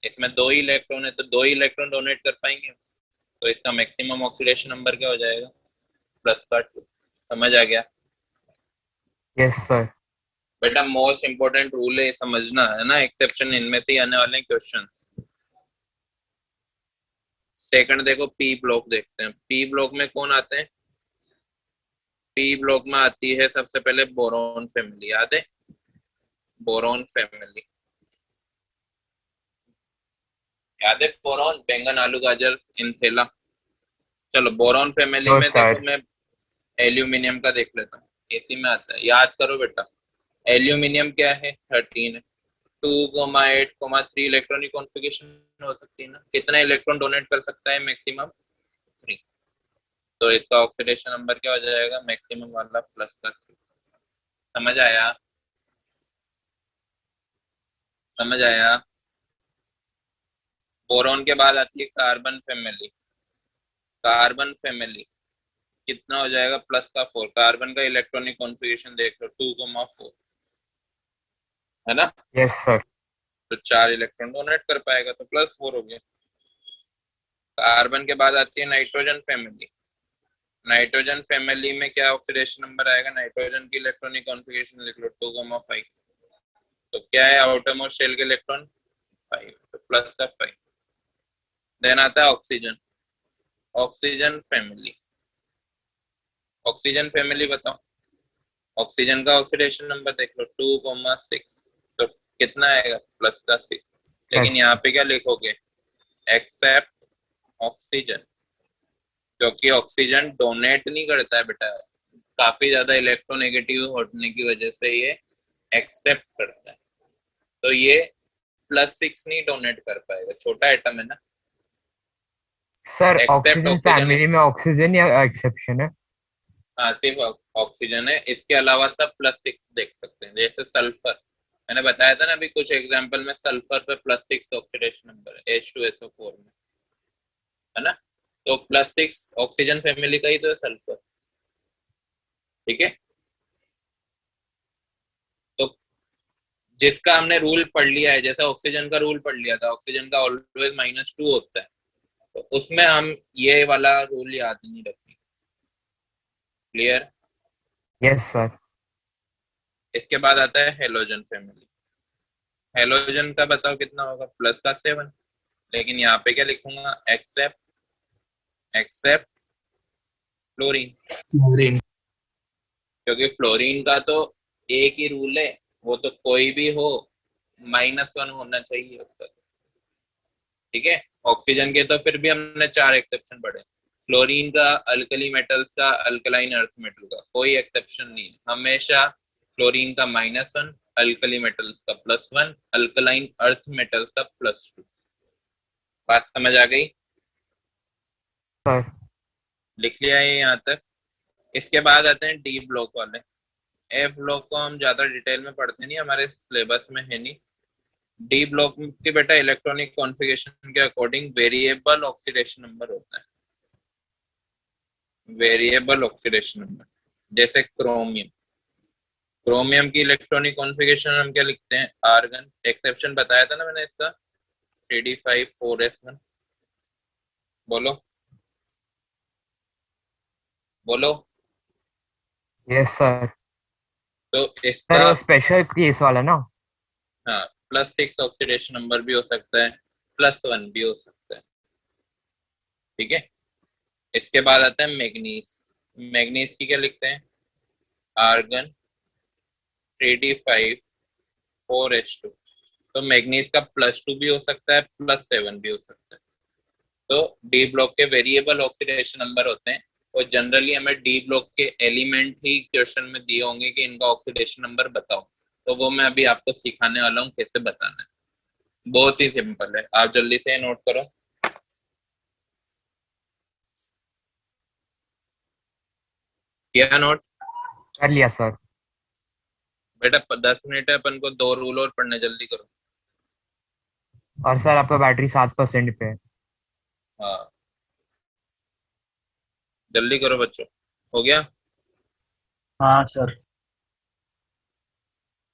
इसमें 2 ही इलेक्ट्रॉन है तो 2 ही इलेक्ट्रॉन डोनेट कर पाएंगे, तो इसका मैक्सिमम ऑक्सीडेशन नंबर क्या हो जाएगा? +2। समझ आ गया यस सर। बेटा? मोस्ट इंपोर्टेंट रूल है, समझना है ना, एक्सेप्शन इनमें से ही आने वाले क्वेश्चन। सेकंड देखो, पी ब्लॉक देखते हैं। पी ब्लॉक में कौन आते हैं? पी ब्लॉक में आती है सबसे पहले बोरॉन फैमिली, याद है? बोरॉन फैमिली याद है? बोरॉन, बैंगन आलू गाजर इनथेला। चलो बोरॉन फैमिली नो में देखो, सर। मैं एल्यूमिनियम का देख लेता हूँ, इसी में आता है, याद करो बेटा। एल्यूमिनियम क्या है? 13 है। 2,8,3 इलेक्ट्रॉनिक कॉन्फ़िगरेशन हो सकती है ना, कितना इलेक्ट्रॉन डोनेट कर सकता है? मैक्सिमम 3। तो इसका ऑक्सीडेशन नंबर क्या हो जाएगा? मैक्सिमम वाला +3। समझ आया? समझ आया? बोरॉन के बाद आती है कार्बन फैमिली। कार्बन फैमिली कितना हो जाएगा? +4। कार्बन का इलेक्ट्रॉनिक कॉन्फ़िगरेशन देख लो, 2,4 है ना, यस सर। तो 4 इलेक्ट्रॉन डोनेट कर पाएगा, तो +4 हो गया। कार्बन के बाद आती है नाइट्रोजन फैमिली। नाइट्रोजन फैमिली में क्या ऑक्सीडेशन नंबर आएगा? नाइट्रोजन की इलेक्ट्रॉनिक कॉन्फ़िगरेशन देख लो, 2,5। तो क्या है आउटर मोस्ट शेल के इलेक्ट्रॉन? 5, तो +5। देन आता है oxygen. Oxygen family, oxygen family बताओ। ऑक्सीजन का ऑक्सीडेशन नंबर देख लो, 2,6। तो कितना आएगा? +6। लेकिन यहाँ पे क्या लिखोगे? एक्सेप्ट ऑक्सीजन, क्योंकि ऑक्सीजन डोनेट नहीं करता है बेटा, काफी ज्यादा इलेक्ट्रोनेगेटिव होने की वजह से ये एक्सेप्ट करता है, तो ये +6 नहीं डोनेट कर पाएगा, छोटा एटम है ना। Sir except oxygen oxygen, family में ऑक्सीजन या एक्सेप्शन है? हाँ सिर्फ ऑक्सीजन है, इसके अलावा सब +6 देख सकते हैं। जैसे सल्फर, मैंने बताया था ना अभी कुछ एग्जांपल में, सल्फर पे +6 ऑक्सीडेशन नंबर है H2SO4 में, है ना, तो +6 ऑक्सीजन फैमिली का ही तो है सल्फर, ठीक है। तो जिसका हमने रूल पढ़ लिया है, जैसे ऑक्सीजन का रूल पढ़ लिया था, ऑक्सीजन का ऑलवेज -2 होता है, तो उसमें हम ये वाला रूल याद नहीं रखेंगे। क्लियर? Yes sir. इसके बाद आता है हेलोजन फैमिली। हेलोजन का बताओ कितना होगा? +7। लेकिन यहाँ पे क्या लिखूंगा? Except, except fluorine, Fluorine. क्योंकि फ्लोरीन का तो एक ही रूल है, वो तो कोई भी हो -1 होना चाहिए उसका, ठीक है। ऑक्सीजन के तो फिर भी हमने 4 एक्सेप्शन पढ़े, फ्लोरीन का, अल्कली मेटल्स का, अल्कलाइन अर्थ मेटल का कोई एक्सेप्शन नहीं है, हमेशा फ्लोरीन का -1, अल्कली मेटल्स का +1, अल्कलाइन अर्थ मेटल्स का +2। बात समझ आ गई? सर लिख लिया है यहाँ तक। इसके बाद आते हैं डी ब्लॉक वाले। एफ ब्लॉक को हम ज्यादा डिटेल में पढ़ते नहीं, हमारे सिलेबस में है नहीं। डी ब्लॉक के बेटा इलेक्ट्रॉनिक कॉन्फ़िगरेशन के अकॉर्डिंग वेरिएबल ऑक्सीडेशन नंबर होता है, वेरिएबल ऑक्सीडेशन नंबर। जैसे क्रोमियम, क्रोमियम की इलेक्ट्रॉनिक कॉन्फ़िगरेशन हम क्या लिखते हैं? आर्गन। एक्सेप्शन बताया था ना मैंने इसका, 3d5 4s1। बोलो बोलो। Yes sir. तो सर इसका वो स्पेशल केस वाला ना? हाँ +6 ऑक्सीडेशन नंबर भी हो सकता है, +1 भी हो सकता है, ठीक है। इसके बाद आता है मैग्नीज। मैग्नीज की क्या लिखते हैं? Argon 3d5 4s2। तो मैग्नीज का +2 भी हो सकता है, +7 भी हो सकता है, तो डी ब्लॉक के वेरिएबल ऑक्सीडेशन नंबर होते हैं, और जनरली हमें डी ब्लॉक के एलिमेंट ही क्वेश्चन में दिए होंगे कि इनका ऑक्सीडेशन नंबर बताओ, तो वो मैं अभी आपको सिखाने वाला हूँ कैसे बताना है। बहुत ही सिंपल है, आप जल्दी से नोट करो। किया नोट? कर लिया सर। बेटा 10 मिनट है, अपन को 2 रूल और पढ़ने, जल्दी करो। और सर आपका बैटरी 7% पे है। हाँ जल्दी करो बच्चों, हो गया? हाँ सर।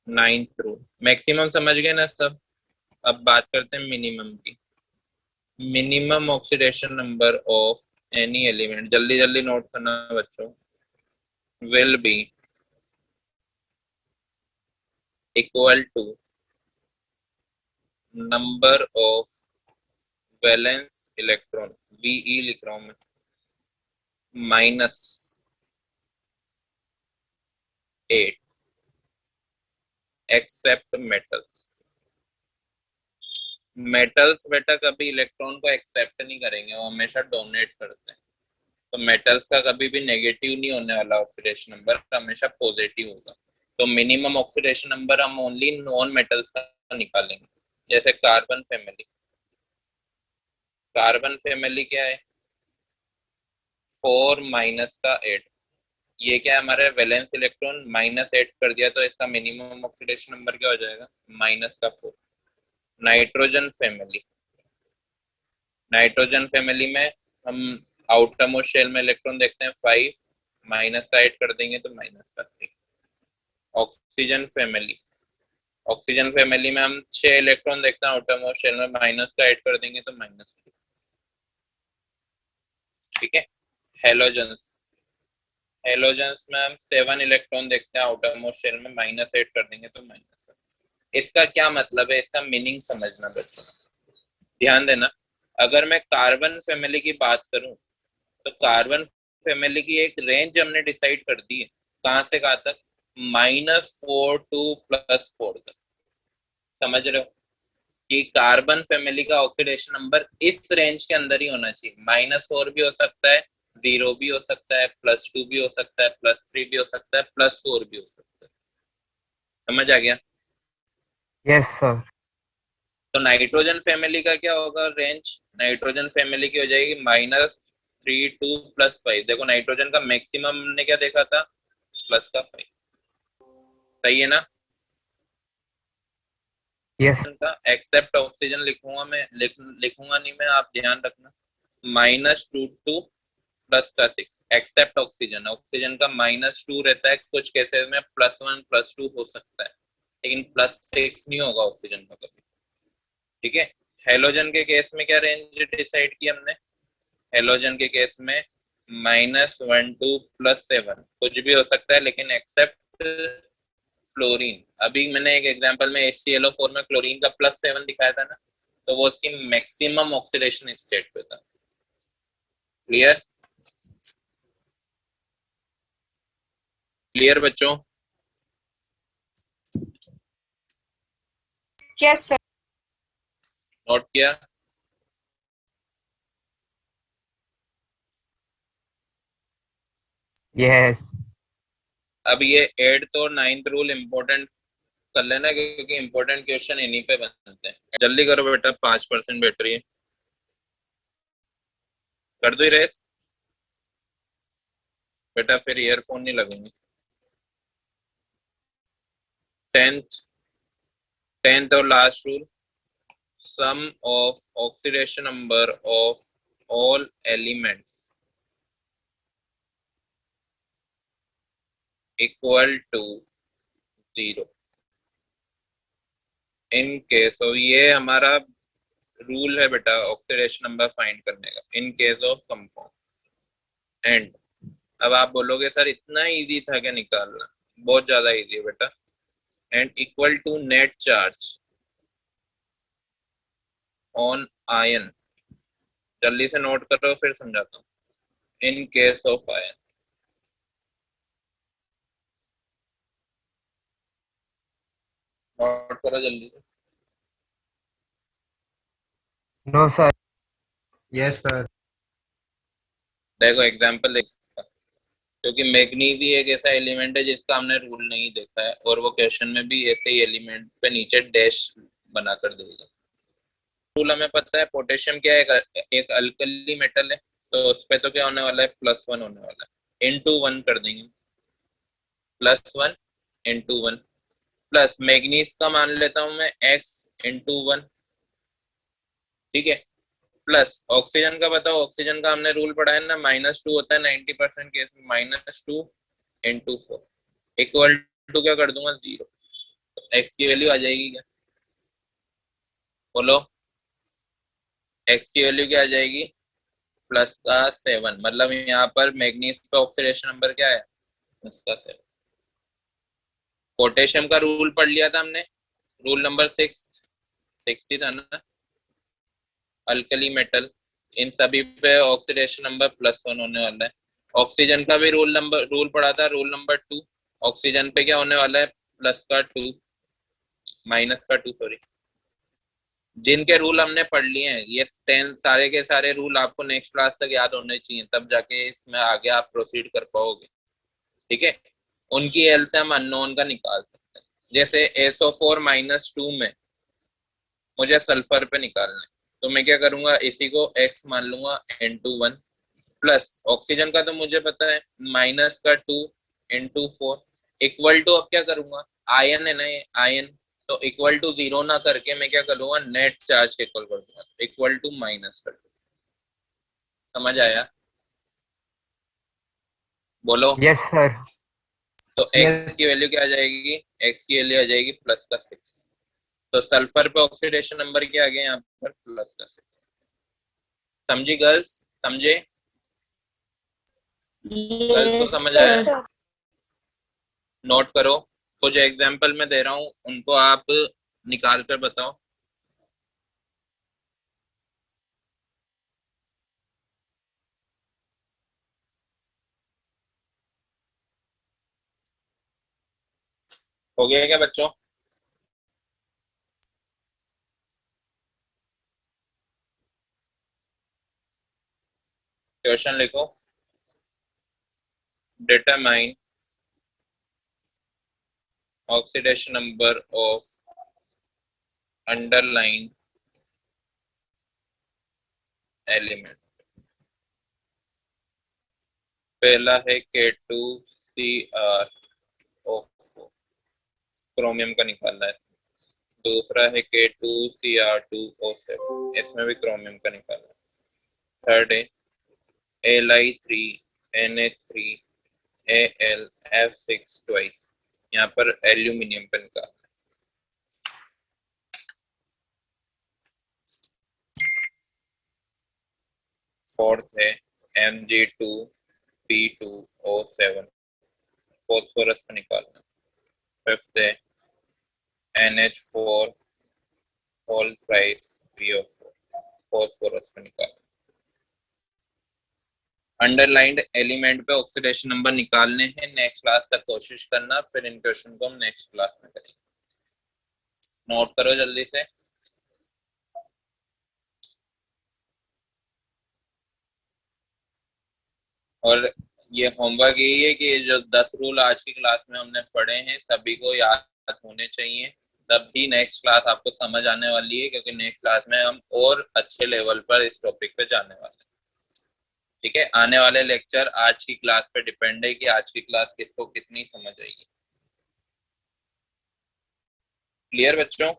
9th रूल, मैक्सिमम समझ गए ना सब? अब बात करते हैं मिनिमम की। Minimum oxidation number of any element, जल्दी जल्दी नोट करना बच्चों, will be equal to number of valence electron, Ve लिख रहा हूं मैं, माइनस 8 एक्सेप्ट मेटल्स। मेटल्स बेटा कभी इलेक्ट्रॉन को एक्सेप्ट नहीं करेंगे, वो हमेशा डोनेट करते हैं। तो मेटल्स का कभी भी नेगेटिव नहीं होने वाला ऑक्सीडेशन नंबर, हमेशा पॉजिटिव होगा। तो मिनिमम ऑक्सीडेशन नंबर हम ओनली नॉन मेटल्स का निकालेंगे। जैसे कार्बन फैमिली, कार्बन फैमिली क्या है? 4 माइनस का 8, ये क्या है हमारे वैलेंस इलेक्ट्रॉन, -8 कर दिया तो इसका मिनिमम ऑक्सीडेशन नंबर क्या हो जाएगा? -4। नाइट्रोजन फैमिली, नाइट्रोजन फैमिली में हम आउटर मोस्ट शेल में इलेक्ट्रॉन देखते हैं 5, -8 कर देंगे तो -3। ऑक्सीजन फैमिली, ऑक्सीजन फैमिली में हम 6 इलेक्ट्रॉन देखते हैं आउटर मोस्ट शेल में, -8 कर देंगे तो -3। ठीक है। हेलोजन, हेलोजन्स में हम 7 इलेक्ट्रॉन देखते हैं आउटर मोस्ट शेल में, -8 कर देंगे तो -7। इसका क्या मतलब है, इसका मीनिंग समझना बच्चों, ध्यान देना। अगर मैं कार्बन फैमिली की बात करूं तो कार्बन फैमिली की एक रेंज हमने डिसाइड कर दी है, कहां से कहां तक? -4 टू +4 तक। समझ रहे हो कि कार्बन फैमिली का ऑक्सीडेशन नंबर इस रेंज के अंदर ही होना चाहिए। -4 भी हो सकता है, 0 भी हो सकता है, +2 भी हो सकता है, +3 भी हो सकता है, +4 भी हो सकता है। समझ आ गया? Yes sir. तो नाइट्रोजन फैमिली का क्या होगा रेंज? नाइट्रोजन फैमिली की हो जाएगी -3 टू +5। देखो नाइट्रोजन का मैक्सिमम हमने क्या देखा था? +5। सही है ना? यस। का एक्सेप्ट ऑक्सीजन लिखूंगा मैं, लिखूंगा नहीं मैं, आप ध्यान रखना। -2 टू +6 एक्सेप्ट ऑक्सीजन, ऑक्सीजन का -2 रहता है, कुछ केसेस में +1 +2 हो सकता है, लेकिन +6 नहीं होगा ऑक्सीजन का कभी। ठीक है। हेलोजन के केस में क्या रेंज डिसाइड की हमने? हेलोजन के केस में -1 टू +7 कुछ भी हो सकता है, लेकिन एक्सेप्ट फ्लोरीन। अभी मैंने एक एग्जांपल में HClO4 में क्लोरीन का +7 दिखाया था ना, तो वो उसकी मैक्सिमम ऑक्सीडेशन स्टेट पे था। क्लियर? क्लियर बच्चों? Yes, sir. नोट किया? यस। अब ये 8th और 9th रूल इम्पोर्टेंट कर लेना, क्योंकि इम्पोर्टेंट क्वेश्चन इन्हीं पे बनते हैं। जल्दी करो बेटा, 5% बैटरी है, कर दो रेस बेटा, फिर ईयरफोन नहीं लगेंगे। 10th और last rule, sum of oxidation number of all elements equal to 0 in case of, ये हमारा रूल है बेटा ऑक्सीडेशन नंबर फाइंड करने का, इन केस ऑफ कंपाउंड। एंड अब आप बोलोगे सर इतना इजी था क्या निकालना? बहुत ज्यादा इजी है बेटा। And equal to net charge on ion, जल्दी से नोट करो फिर समझाता हूँ। In case of ion, note करो जल्दी से। No sir. Yes, sir. देखो एग्जांपल क्योंकि मैग्नीज ही एक ऐसा एलिमेंट है जिसका हमने रूल नहीं देखा है, और वो क्वेश्चन में भी ऐसे ही एलिमेंट पे नीचे डैश बना कर देगा। रूल हमें पता है, पोटेशियम क्या है, एक अल्कली मेटल है, तो उस पे तो क्या होने वाला है, +1 होने वाला है, इनटू 1 कर देंगे, +1 इनटू 1, प्लस मैग्नीज का मान लेता हूं मैं x इनटू 1, ठीक है, प्लस ऑक्सीजन का बताओ, ऑक्सीजन का हमने रूल पढ़ा है ना, -2 होता है 90% केस में, -2 इनटू 4 इक्वल टू क्या कर दूंगा, 0, तो x की वैल्यू आ जाएगी क्या, बोलो, x की वैल्यू क्या आ जाएगी, प्लस का 7, मतलब यहाँ पर मैग्नीज का ऑक्सीडेशन नंबर क्या है, उसका 7। पोटेशियम का रूल पढ़ लिया था हमने, रूल नंबर 6 ही था ना, अल्कली मेटल, इन सभी पे ऑक्सीडेशन नंबर +1 होने वाला है। ऑक्सीजन का भी रूल पढ़ा था, रूल नंबर 2, ऑक्सीजन पे क्या होने वाला है, -2 सॉरी। जिनके रूल हमने पढ़ लिए हैं, ये 10 सारे के सारे रूल आपको नेक्स्ट क्लास तक याद होने चाहिए, तब जाके इसमें आगे आप प्रोसीड कर पाओगे, ठीक है। उनकी एल से हम अननोन का निकाल सकते हैं, जैसे SO4-2 में मुझे सल्फर पे निकालना है, तो मैं क्या करूंगा, इसी को x मान लूंगा इनटू 1, प्लस ऑक्सीजन का तो मुझे पता है -2 इनटू 4 इक्वल टू, अब क्या करूंगा, आयन है ना ये आयन, तो इक्वल टू 0 ना करके मैं क्या करूंगा, नेट चार्ज के इक्वल कर दूंगा, इक्वल टू माइनस कर दूंगा। समझ आया, बोलो। Yes sir. तो x की वैल्यू क्या आ जाएगी, x की वैल्यू आ जाएगी +6, तो सल्फर पे ऑक्सीडेशन नंबर क्या आ गया यहाँ पर, +6। समझी गर्ल्स, समझे, गर्ल्स को समझ आया, नोट करो, तो जो एग्जांपल मैं दे रहा हूँ उनको आप निकाल कर बताओ। हो गया क्या बच्चों, क्वेश्चन लिखो, determine oxidation number of underline element. पहला है K2Cr4, क्रोमियम का निकालना है। दूसरा है K2Cr2O7, इसमें भी क्रोमियम का निकालना है। थर्ड है Li3Na3Al F6 यहाँ पर एल्यूमिनियम का निकालना है। फोर्थ है Mg2P2O7, फॉस्फोरस का निकालना। फिफ्थ है NH4 whole price PO4, phosphorus का निकालना। अंडरलाइंड एलिमेंट पे ऑक्सीडेशन नंबर निकालने हैं, नेक्स्ट क्लास तक कोशिश करना, फिर इन क्वेश्चन को हम नेक्स्ट क्लास में करेंगे। नोट करो जल्दी से। और ये होमवर्क यही है कि जो 10 रूल आज की क्लास में हमने पढ़े हैं सभी को याद होने चाहिए, तब भी नेक्स्ट क्लास आपको समझ आने वाली है, क्योंकि नेक्स्ट क्लास में हम और अच्छे लेवल पर इस टॉपिक पे जाने वाले हैं, ठीक है। आने वाले लेक्चर आज की क्लास पे डिपेंड है कि आज की क्लास किसको कितनी समझ आएगी। क्लियर बच्चों?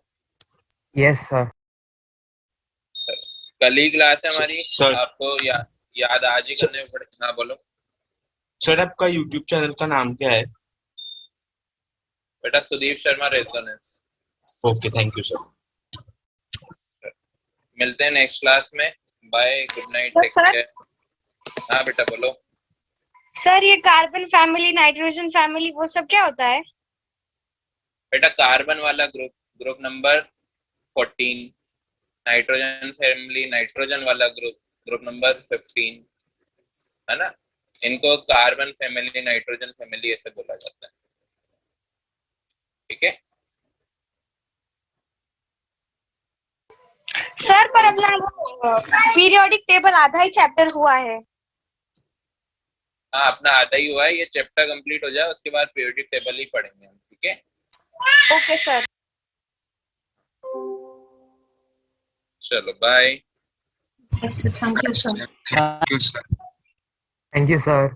Yes sir. कल ही क्लास है हमारी, सर। आपको याद आज ही करने पड़ेगा। हाँ बोलो सर, आपका यूट्यूब चैनल का नाम क्या है? बेटा, Sudeep Sharma Resonance. Okay, thank you sir. मिलते हैं नेक्स्ट क्लास में, bye, good night, take sir. Care. हाँ बेटा बोलो। सर ये कार्बन फैमिली, नाइट्रोजन फैमिली, वो सब क्या होता है? बेटा कार्बन वाला group number 14, nitrogen family, nitrogen वाला ग्रुप नंबर 15, है ना। इनको कार्बन फैमिली, नाइट्रोजन फैमिली ऐसे बोला जाता है, ठीक है। सर पर अपना वो पीरियोडिक टेबल आधा ही चैप्टर हुआ है। हाँ, अपना आधा ही हुआ है, ये चैप्टर कंप्लीट हो जाए उसके बाद पीरियोडिक टेबल ही पढ़ेंगे हम, ठीक है। Okay sir. चलो bye. Thank you sir. Thank you, sir. Thank you sir.